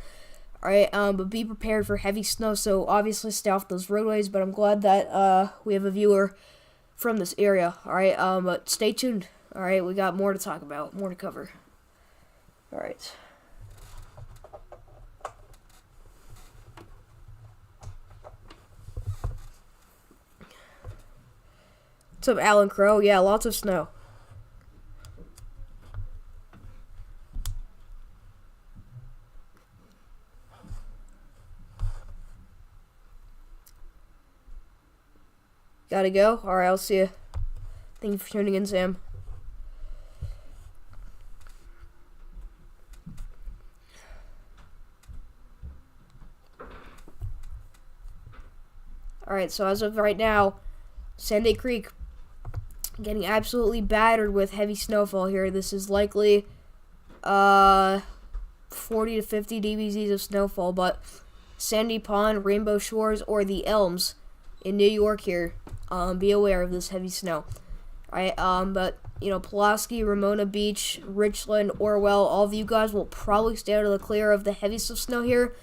Alright, but be prepared for heavy snow, so obviously stay off those roadways, but I'm glad that we have a viewer from this area. Alright, but stay tuned. Alright, we got more to talk about, more to cover. Alright. What's up, Alan Crow? Yeah, lots of snow. Gotta go? Alright, I'll see you. Thank you for tuning in, Sam. Alright, so as of right now, Sandy Creek getting absolutely battered with heavy snowfall here. This is likely 40 to 50 dBZs of snowfall, but Sandy Pond, Rainbow Shores, or the Elms in New York here, be aware of this heavy snow. Alright, but, Pulaski, Ramona Beach, Richland, Orwell, all of you guys will probably stay out of the clear of the heaviest of snow here.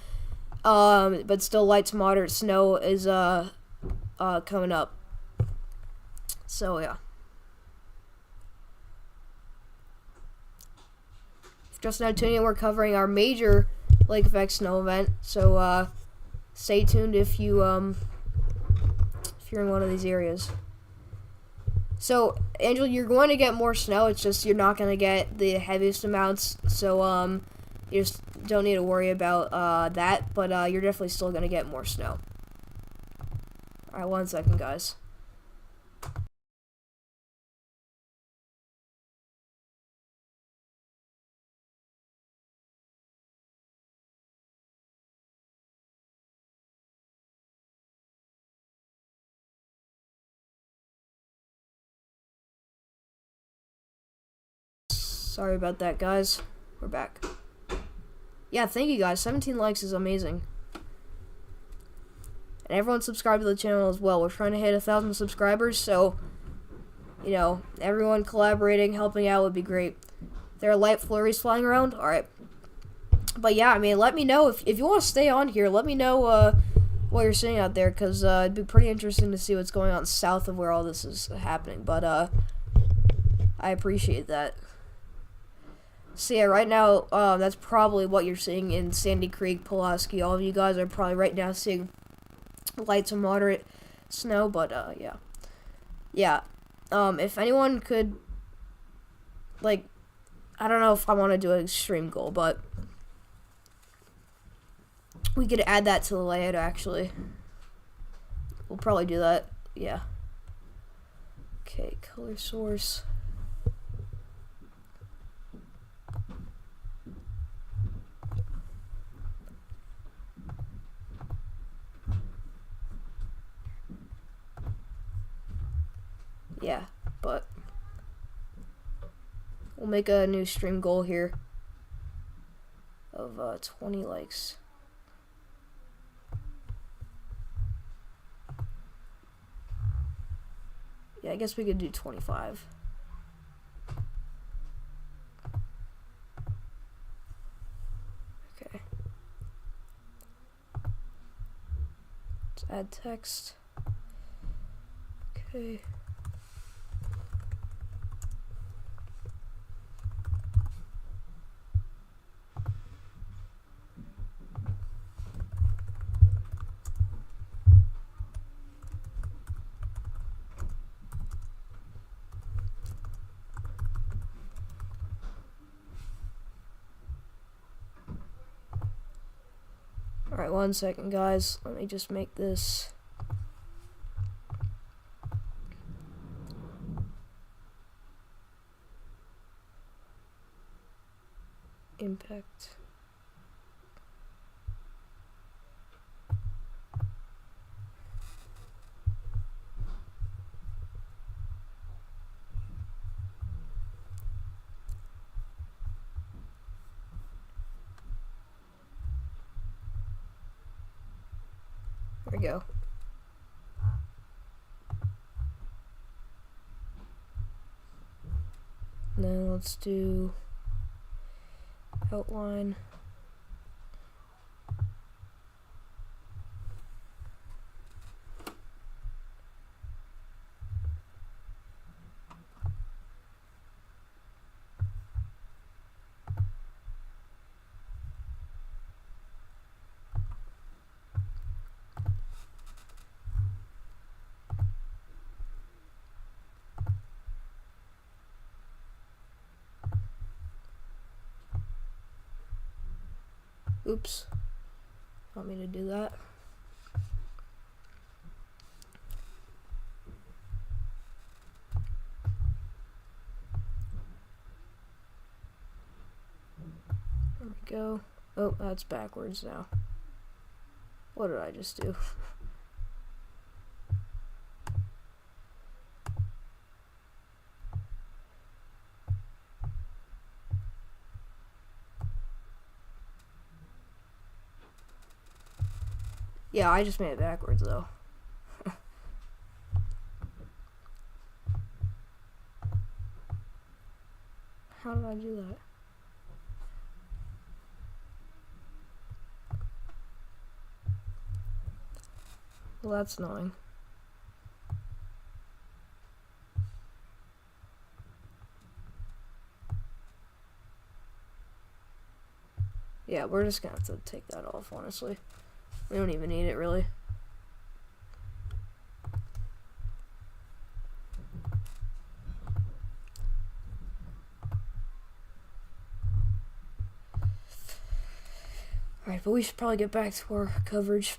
But still light to moderate snow is, coming up. So, yeah. Just now tuning in, we're covering our major lake effect snow event. So, stay tuned if you're in one of these areas. So, Angel, you're going to get more snow. It's just you're not going to get the heaviest amounts. So, you just don't need to worry about that. But you're definitely still going to get more snow. Alright, 1 second, guys. Sorry about that, guys. We're back. Yeah, thank you guys. 17 likes is amazing. And everyone subscribe to the channel as well. We're trying to hit 1,000 subscribers, so, everyone collaborating, helping out would be great. There are light flurries flying around? Alright. But yeah, let me know if you want to stay on here. Let me know what you're seeing out there, because it'd be pretty interesting to see what's going on south of where all this is happening. But I appreciate that. So yeah, right now, that's probably what you're seeing in Sandy Creek, Pulaski. All of you guys are probably right now seeing light to moderate snow, but yeah. Yeah. If anyone could, like, I don't know if I want to do an extreme goal, but we could add that to the layout, actually. We'll probably do that. Yeah. Okay, color source. Yeah, but we'll make a new stream goal here of 20 likes. Yeah, I guess we could do 25. Okay. Let's add text. Okay. Alright, 1 second, guys. Let me just make this. Impact. There we go. Then let's do outline. Oops. Want me to do that? There we go. Oh, that's backwards now. What did I just do? Yeah, I just made it backwards, though. How did I do that? Well, that's annoying. Yeah, we're just gonna have to take that off, honestly. We don't even need it, really. Alright, but we should probably get back to our coverage.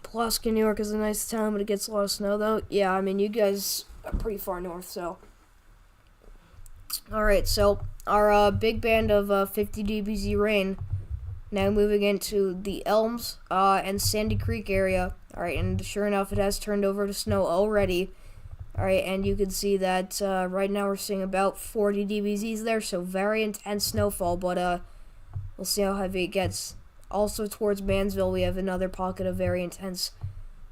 Pulaski, New York is a nice town, but it gets a lot of snow, though. Yeah, I mean, you guys are pretty far north, so. Alright, so our big band of 50 dBz rain. Now moving into the Elms and Sandy Creek area. Alright, and sure enough, it has turned over to snow already. Alright, and you can see that right now we're seeing about 40 dBz's there, so very intense snowfall, but we'll see how heavy it gets. Also towards Mansville, we have another pocket of very intense,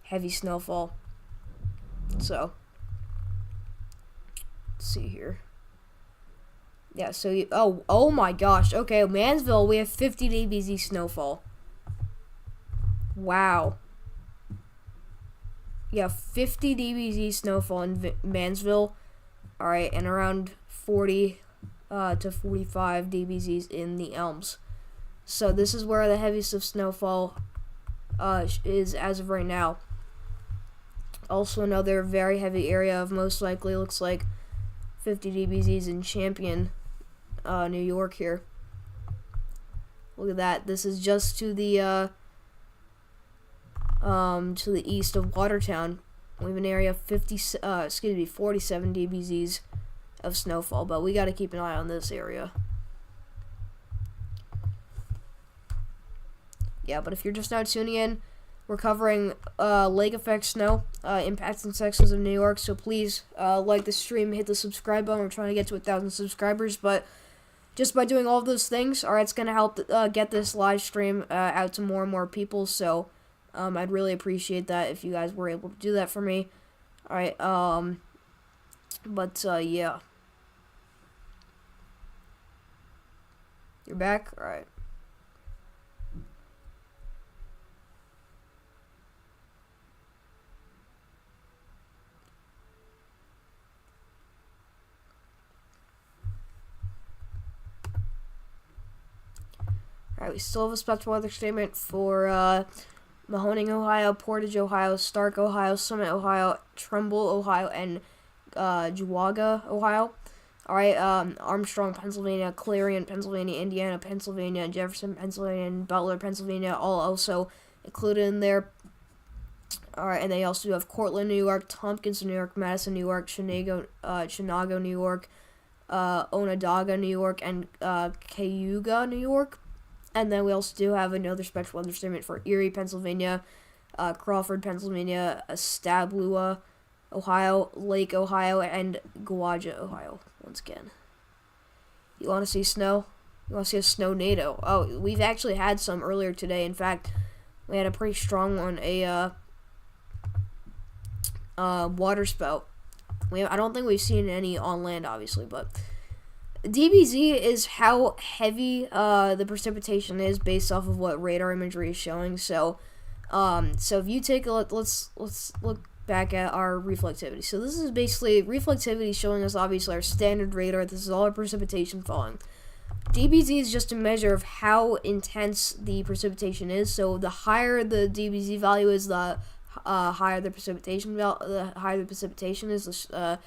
heavy snowfall. So, let's see here. Yeah, so you, oh my gosh. Okay, Mansville, we have 50 dBz snowfall. Wow. Yeah, 50 dBz snowfall in Mansville. Alright, and around 40 to 45 dBz's in the Elms. So this is where the heaviest of snowfall is as of right now. Also, another very heavy area of most likely looks like 50 dBz's in Champion, New York here. Look at that. This is just to the east of Watertown. We have an area of 47 dBz's of snowfall, but we got to keep an eye on this area. Yeah, but if you're just now tuning in, we're covering lake effect snow impacting sections of New York. So please like the stream, hit the subscribe button. We're trying to get to 1,000 subscribers, but just by doing all of those things, alright, it's gonna help get this live stream out to more and more people. So I'd really appreciate that if you guys were able to do that for me. Alright, yeah. You're back? Alright. Alright, we still have a special weather statement for Mahoning, Ohio, Portage, Ohio, Stark, Ohio, Summit, Ohio, Trumbull, Ohio, and Geauga, Ohio. Alright, Armstrong, Pennsylvania, Clarion, Pennsylvania, Indiana, Pennsylvania, Jefferson, Pennsylvania, and Butler, Pennsylvania, all also included in there. Alright, and they also have Cortland, New York, Tompkins, New York, Madison, New York, Chenango, New York, Onondaga, New York, and Cayuga, New York. And then we also do have another special weather statement for Erie, Pennsylvania, Crawford, Pennsylvania, Stabula, Ohio, Lake, Ohio, and Geauga, Ohio. Once again. You want to see snow? You want to see a snow-nado? Oh, we've actually had some earlier today. In fact, we had a pretty strong one, a water spout. I don't think we've seen any on land, obviously, but DBZ is how heavy the precipitation is based off of what radar imagery is showing. So if you take a look, let's look back at our reflectivity. So this is basically reflectivity showing us obviously our standard radar. This is all our precipitation falling. DBZ is just a measure of how intense the precipitation is. So the higher the DBZ value is, the higher the precipitation is, the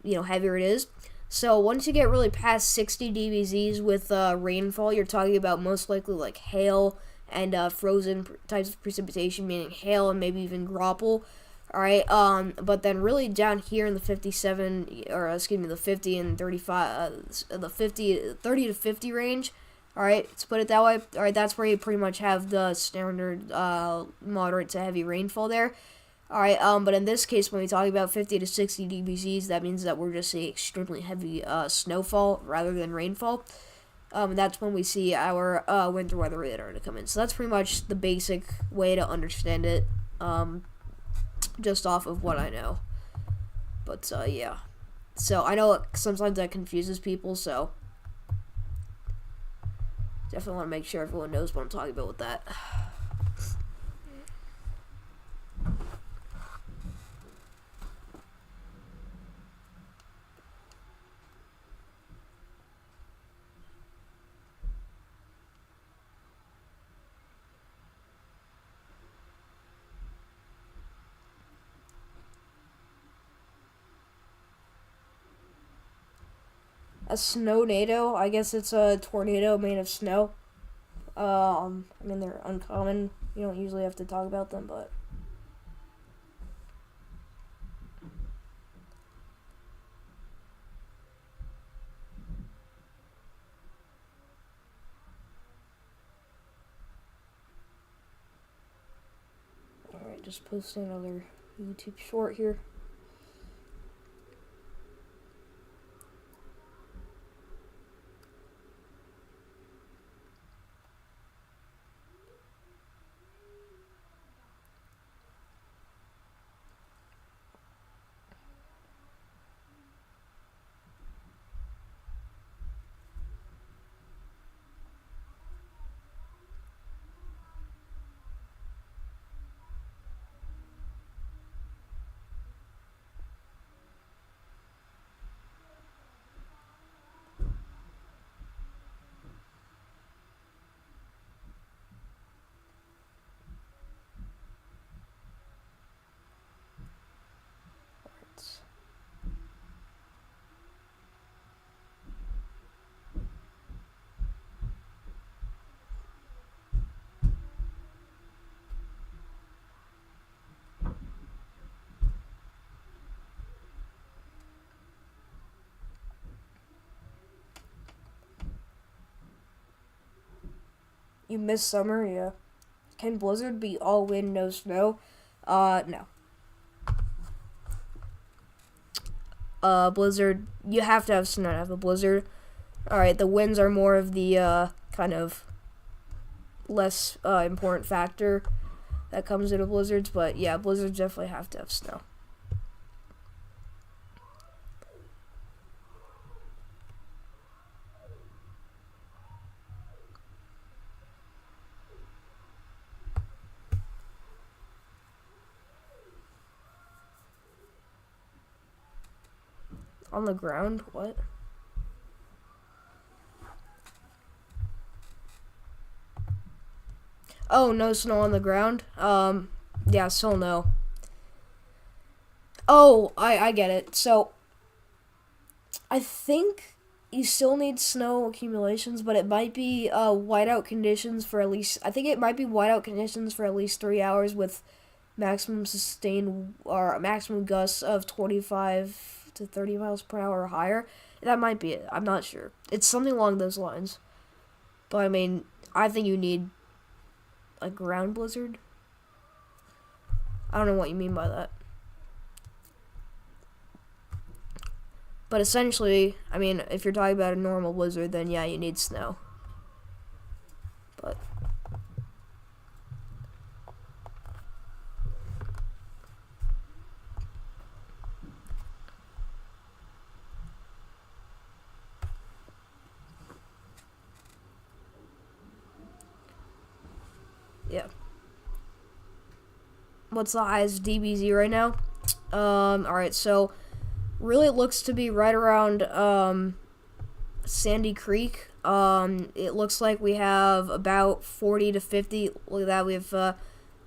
heavier it is. So once you get really past 60 dBz's with rainfall, you're talking about most likely like hail and frozen types of precipitation, meaning hail and maybe even graupel. Alright, but then really down here in the 50 and 35, the 30 to 50 range, alright, let's put it that way. Alright, that's where you pretty much have the standard moderate to heavy rainfall there. Alright, but in this case, when we talk about 50 to 60 dBz's, that means that we're just seeing extremely heavy snowfall rather than rainfall. That's when we see our winter weather radar to come in. So that's pretty much the basic way to understand it, just off of what I know. But, yeah. So, I know sometimes that confuses people, so definitely want to make sure everyone knows what I'm talking about with that. A snow-nado, I guess it's a tornado made of snow. I mean, they're uncommon. You don't usually have to talk about them, but alright, just posting another YouTube short here. You miss summer, yeah. Can blizzard be all wind, no snow? No. Blizzard, you have to have snow to have a blizzard. Alright, the winds are more of the, kind of less, important factor that comes into blizzards, but yeah, blizzards definitely have to have snow. On the ground? What? Oh, no snow on the ground? Yeah, still no. Oh, I get it. So, I think you still need snow accumulations, but it might be, whiteout conditions for at least, I think it might be whiteout conditions for at least 3 hours with maximum sustained, or maximum gusts of 25 to 30 miles per hour or higher. That might be it. I'm not sure. It's something along those lines. But I mean, I think you need a ground blizzard. I don't know what you mean by that. But essentially, I mean, if you're talking about a normal blizzard, then yeah, you need snow. But yeah. What's the highest DBZ right now? Alright, so really it looks to be right around Sandy Creek. It looks like we have about 40 to 50. Look at that, we have an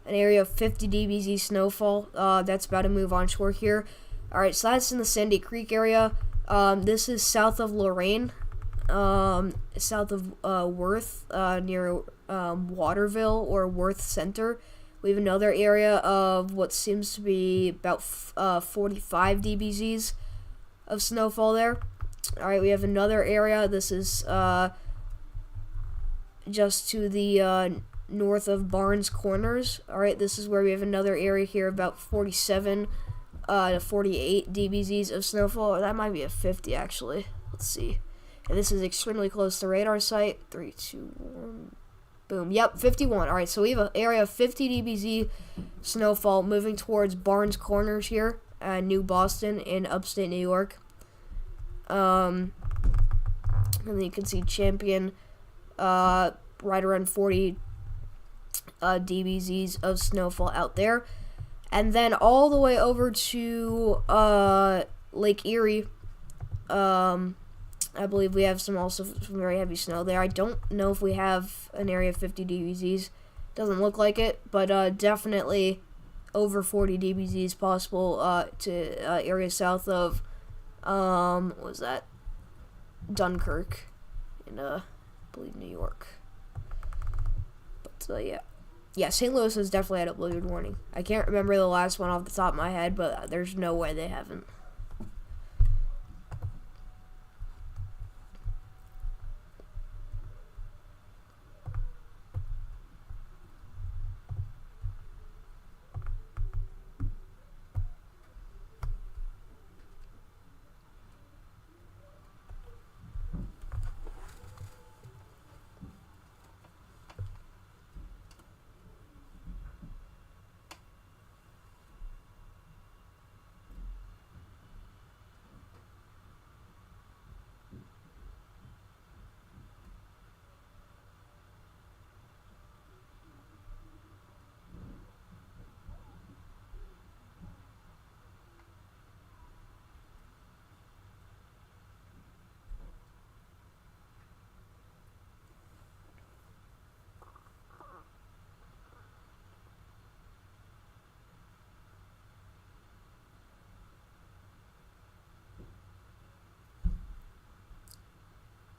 area of 50 DBZ snowfall. That's about to move onshore here. Alright, so that's in the Sandy Creek area. This is south of Lorain, south of Worth, near Waterville or Worth Center. We have another area of what seems to be about 45 DBZs of snowfall there. Alright, we have another area. This is just to the north of Barnes Corners. Alright, this is where we have another area here, about 47 to 48 DBZs of snowfall. That might be a 50, actually. Let's see. And this is extremely close to radar site. 3, 2, 1... Boom. Yep, 51. Alright, so we have an area of 50 DBZ snowfall moving towards Barnes Corners here, New Boston in upstate New York. And then you can see Champion, right around 40 DBZs of snowfall out there. And then all the way over to Lake Erie, I believe we have some very heavy snow there. I don't know if we have an area of 50 DBZs. Doesn't look like it, but definitely over 40 DBZs possible to areas south of, what was that? Dunkirk in, I believe, New York. But, yeah. Yeah, St. Louis has definitely had a blizzard warning. I can't remember the last one off the top of my head, but there's no way they haven't.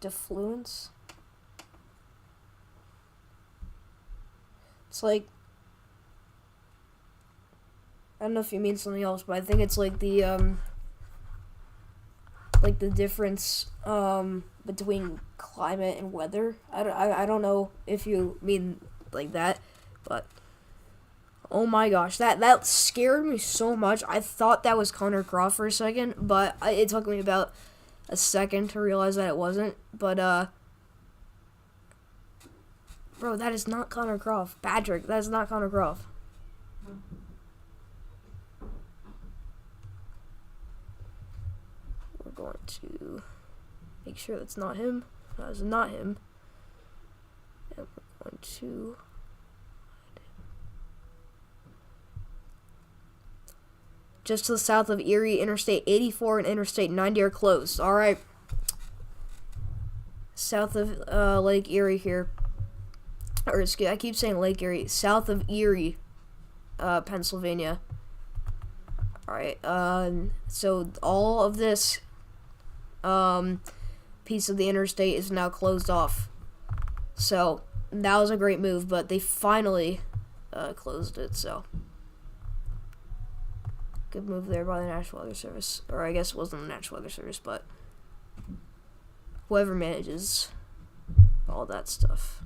Defluence. It's like, I don't know if you mean something else, but I think it's like the like the difference between climate and weather. I don't know if you mean like that, but oh my gosh, that scared me so much. I thought that was Connor Croft for a second, but it took me about a second to realize that it wasn't. But bro, that is not Connor Croft. Patrick, that is not Connor Croft. We're going to make sure that's not him. That is not him. And we're going to just to the south of Erie, Interstate 84 and Interstate 90 are closed. All right. South of Lake Erie here. Or excuse, I keep saying Lake Erie. South of Erie, Pennsylvania. All right. So all of this piece of the interstate is now closed off. So that was a great move, but they finally closed it. So good move there by the National Weather Service, or I guess it wasn't the National Weather Service, but whoever manages all that stuff.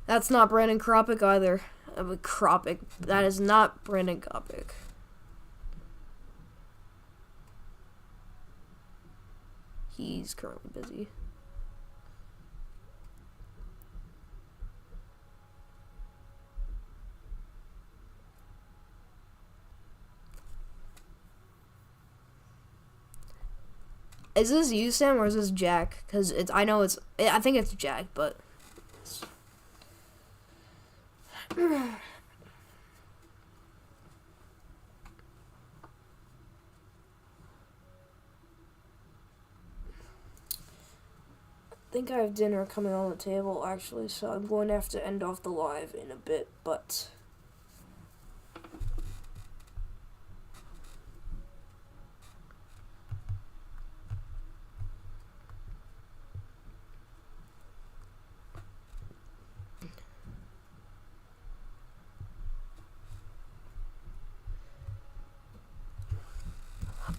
That's not Brandon Kropik either. Kropik. That is not Brandon Kropik. He's currently busy. Is this you, Sam, or is this Jack? Because it's, I know it's, I think it's Jack, but I think I have dinner coming on the table, actually, so I'm going to have to end off the live in a bit, but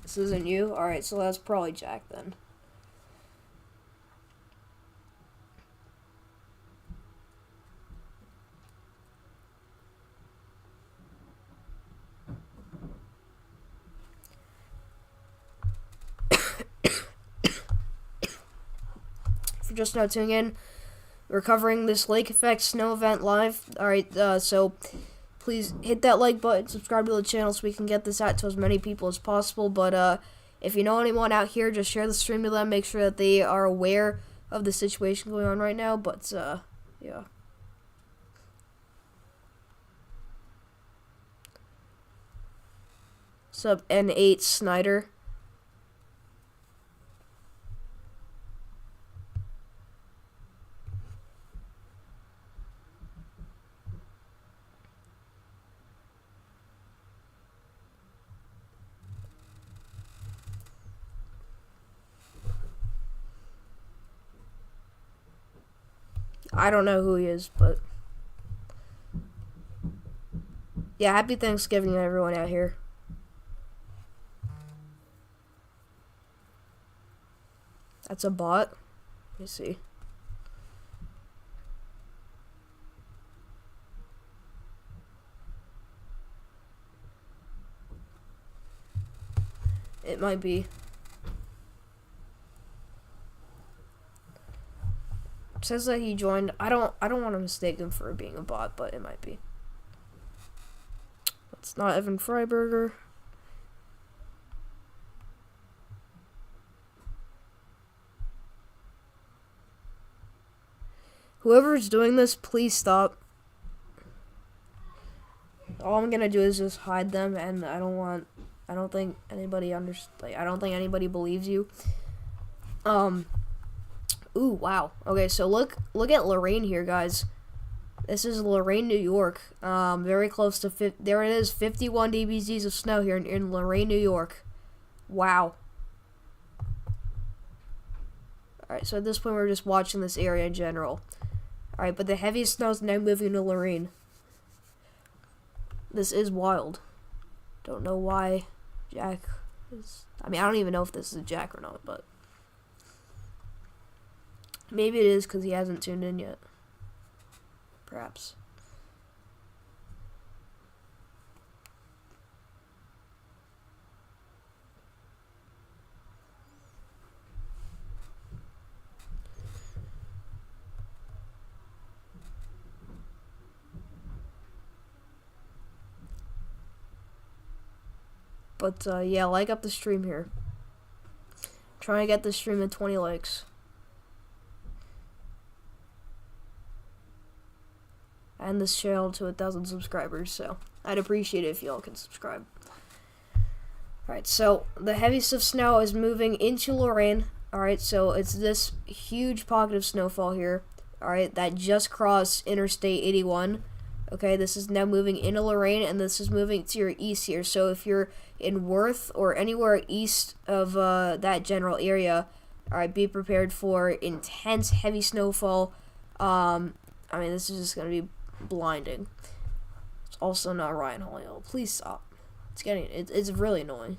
this isn't you? Alright, so that's probably Jack then. If you're just now tuning in, we're covering this lake effect snow event live. Alright, so please hit that like button, subscribe to the channel so we can get this out to as many people as possible. But if you know anyone out here, just share the stream to them. Make sure that they are aware of the situation going on right now. But yeah. Sub N8 Snyder. I don't know who he is, but yeah, happy Thanksgiving to everyone out here. That's a bot. Let me see. It might be. It says that he joined. I don't want to mistake him for being a bot, but it might be. It's not Evan Freiberger. Whoever's doing this, please stop. All I'm gonna do is just hide them, and I don't think anybody I don't think anybody believes you. Ooh, wow. Okay, so look at Lorain here, guys. This is Lorain, New York. Very close to there it is, 51 dBZs of snow here in Lorain, New York. Wow. Alright, so at this point we're just watching this area in general. Alright, but the heaviest snow is now moving to Lorain. this is wild. Don't know why Jack is... I mean, I don't even know if this is Jack or not, but... maybe it is because he hasn't tuned in yet. Perhaps. But, yeah, like up the stream here. Trying to get the stream at 20 likes. And this channel to 1,000 subscribers, so I'd appreciate it if y'all can subscribe. Alright, so the heaviest of snow is moving into Lorain. Alright, so it's this huge pocket of snowfall here. Alright, that just crossed Interstate 81. Okay, this is now moving into Lorain, and this is moving to your east here. So if you're in Worth or anywhere east of that general area, alright, be prepared for intense, heavy snowfall. I mean, this is just going to be blinding. It's also not Ryan Holyoke. Please stop. It's really annoying.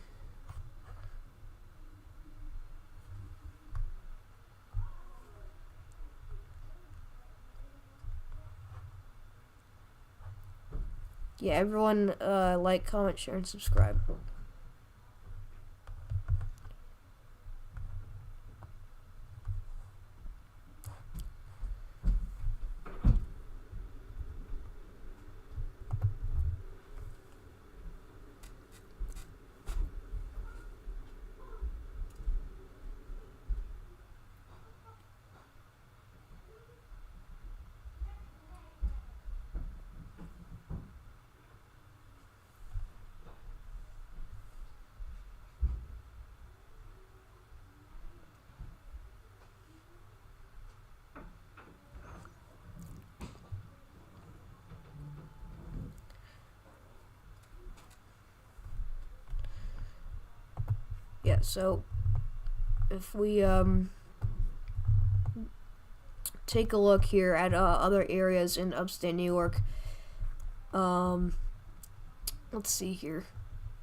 Yeah, everyone like, comment, share, and subscribe. Yeah, so if we take a look here at other areas in upstate New York, let's see here.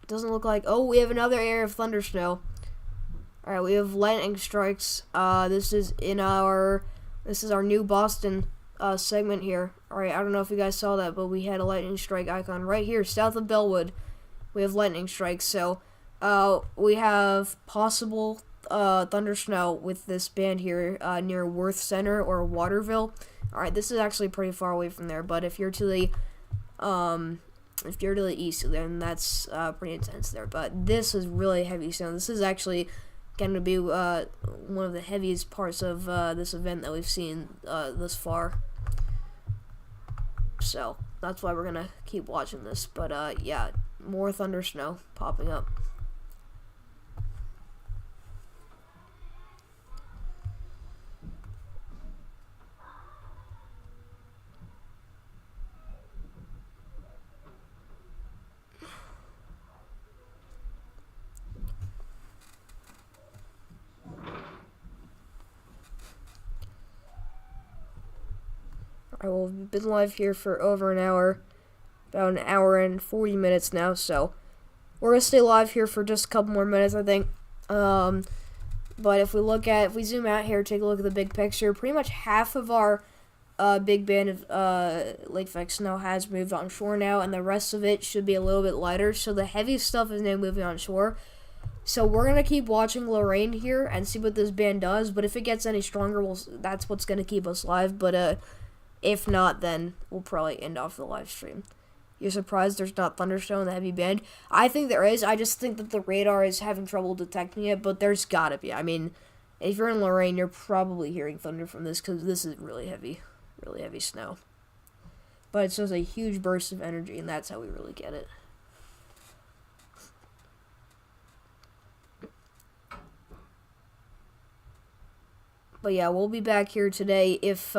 It doesn't look like... oh, we have another area of thunder snow. Alright, we have lightning strikes. This is our new Boston segment here. Alright, I don't know if you guys saw that, but we had a lightning strike icon right here, south of Bellwood. We have lightning strikes, so we have possible thunder snow with this band here near Worth Center or Waterville. Alright, this is actually pretty far away from there, but if you're to the east, then that's pretty intense there. But this is really heavy snow. This is actually going to be one of the heaviest parts of this event that we've seen thus far. So that's why we're gonna keep watching this. But yeah, more thunder snow popping up. Alright, well, we've been live here for over an hour, about an hour and 40 minutes now, so we're going to stay live here for just a couple more minutes, I think. But if we zoom out here, take a look at the big picture, pretty much half of our big band of lake effect snow has moved on shore now, and the rest of it should be a little bit lighter, so the heaviest stuff is now moving on shore. So we're going to keep watching Lorain here and see what this band does, but if it gets any stronger, that's what's going to keep us live, but if not, then we'll probably end off the live stream. You're surprised there's not thunderstorm in the heavy band? I think there is. I just think that the radar is having trouble detecting it, but there's gotta be. I mean, if you're in Lorain, you're probably hearing thunder from this, because this is really heavy snow. But it's just a huge burst of energy, and that's how we really get it. But yeah, we'll be back here today if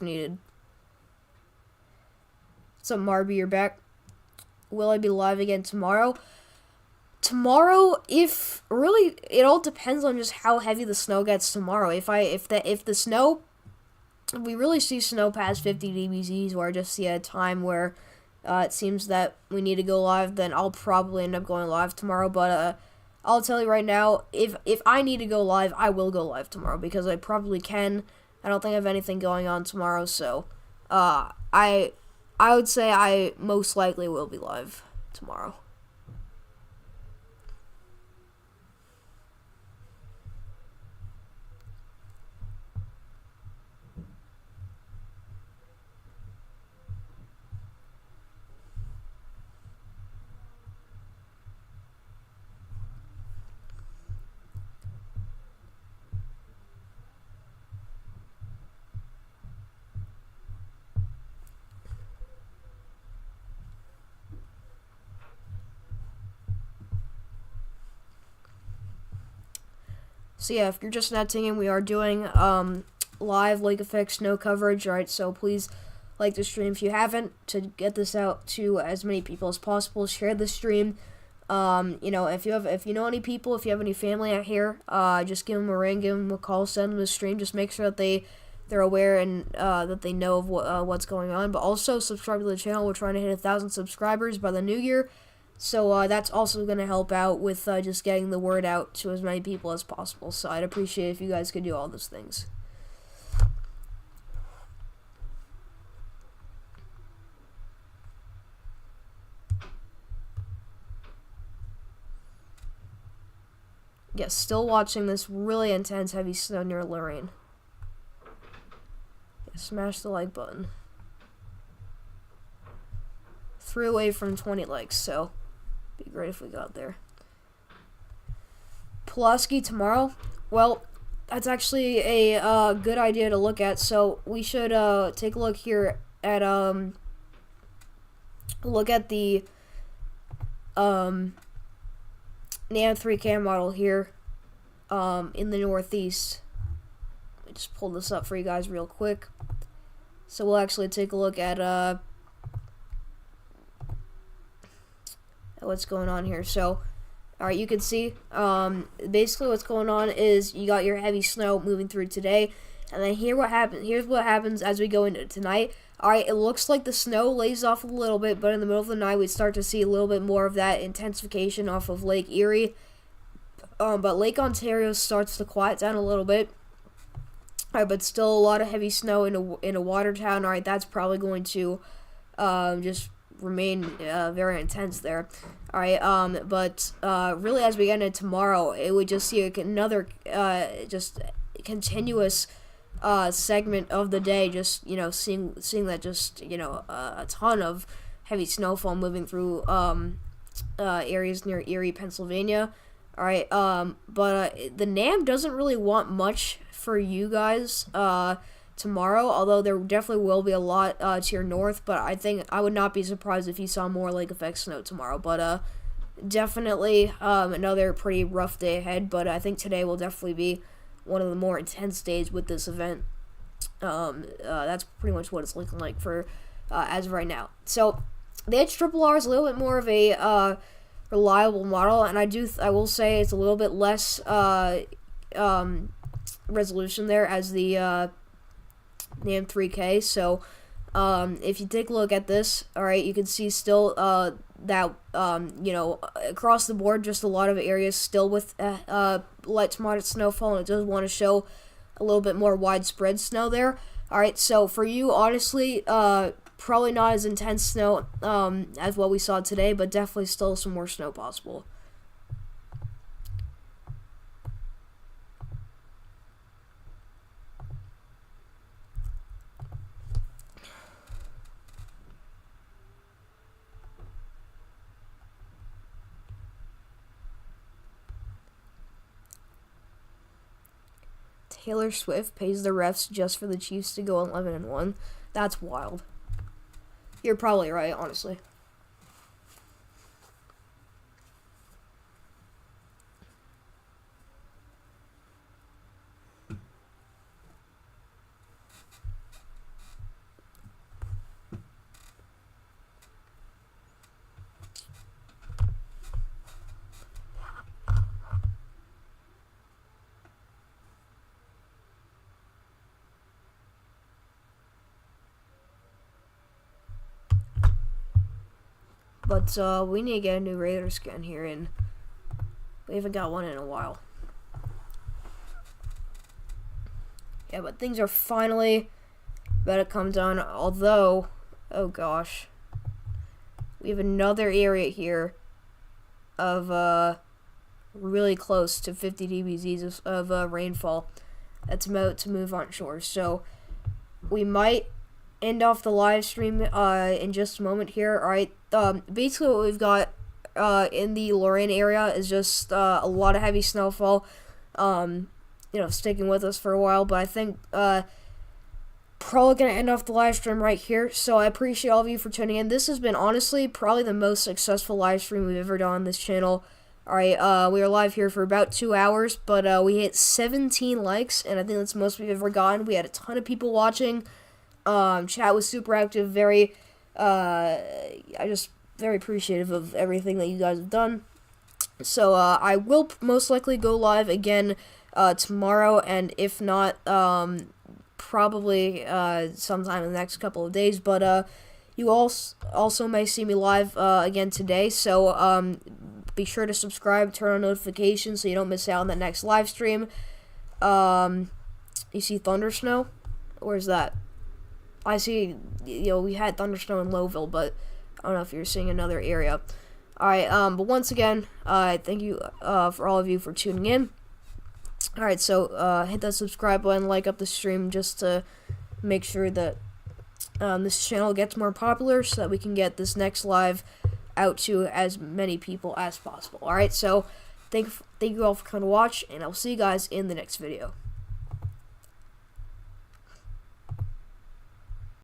needed. What's up, Marby? You're back. Will I be live again tomorrow? Tomorrow, really, it all depends on just how heavy the snow gets tomorrow. If the snow, we really see snow past 50 dBZs, where I just see a time where it seems that we need to go live, then I'll probably end up going live tomorrow. But I'll tell you right now, if I need to go live, I will go live tomorrow, because I probably can. I don't think I have anything going on tomorrow, so I would say I most likely will be live tomorrow. So yeah, if you're just now tuning in, we are doing live Lake Effect snow coverage. Alright, so please like the stream if you haven't, to get this out to as many people as possible. Share the stream. If you know any people, if you have any family out here, just give them a ring, give them a call, send them a stream. Just make sure that they're aware and that they know of what's going on. But also subscribe to the channel. We're trying to hit 1,000 subscribers by the new year. So that's also going to help out with just getting the word out to as many people as possible. So I'd appreciate if you guys could do all those things. Yes, still watching this really intense heavy snow near Lorraine. Yeah, smash the like button. 3 away from 20 likes, so be great if we got there. Pulaski tomorrow? Well, that's actually a good idea to look at. So we should take a look here at look at the NAM 3K model here in the Northeast. Let me just pull this up for you guys real quick. So we'll actually take a look at what's going on here. So, alright, you can see basically what's going on is you got your heavy snow moving through today, and then here's what happens as we go into tonight. Alright, it looks like the snow lays off a little bit, but in the middle of the night we start to see a little bit more of that intensification off of Lake Erie. But Lake Ontario starts to quiet down a little bit. Alright, but still a lot of heavy snow in a Watertown. Alright, that's probably going to just remain very intense there. Alright, but really as we get into tomorrow, it would just see another just continuous segment of the day, just seeing that just a ton of heavy snowfall moving through areas near Erie, Pennsylvania. Alright, but the NAM doesn't really want much for you guys tomorrow, although there definitely will be a lot to your north. But I think I would not be surprised if you saw more Lake Effect snow tomorrow. But definitely another pretty rough day ahead. But I think today will definitely be one of the more intense days with this event. That's pretty much what it's looking like for as of right now. So the HRRR is a little bit more of a reliable model, and I will say it's a little bit less resolution there as the NAM 3K. So if you take a look at this, alright, you can see still that across the board, just a lot of areas still with light to moderate snowfall, and it does want to show a little bit more widespread snow there. Alright, so for you, honestly, probably not as intense snow as what we saw today, but definitely still some more snow possible. Taylor Swift pays the refs just for the Chiefs to go 11-1. That's wild. You're probably right, honestly. But we need to get a new Raider skin here, and we haven't got one in a while. Yeah, but things are finally about to come down, although, oh gosh, we have another area here of really close to 50 dBz of rainfall that's about to move on shore. So we might end off the live stream in just a moment here. Alright, basically what we've got in the Lorraine area is just a lot of heavy snowfall, you know, sticking with us for a while, but I think probably gonna end off the live stream right here. So I appreciate all of you for tuning in. This has been honestly probably the most successful live stream we've ever done on this channel. Alright, we were live here for about 2 hours, but we hit 17 likes, and I think that's the most we've ever gotten. We had a ton of people watching. Chat was super active, very very appreciative of everything that you guys have done. So I will most likely go live again tomorrow, and if not, probably sometime in the next couple of days. But you also may see me live again today. So be sure to subscribe, turn on notifications so you don't miss out on the next live stream. You see thunder snow? Where's that? I see, you know, we had thunder snow in Lowville, but I don't know if you're seeing another area. Alright, but once again, thank you for all of you for tuning in. Alright, so hit that subscribe button, like up the stream, just to make sure that this channel gets more popular so that we can get this next live out to as many people as possible. Alright, so thank you all for coming to watch, and I'll see you guys in the next video.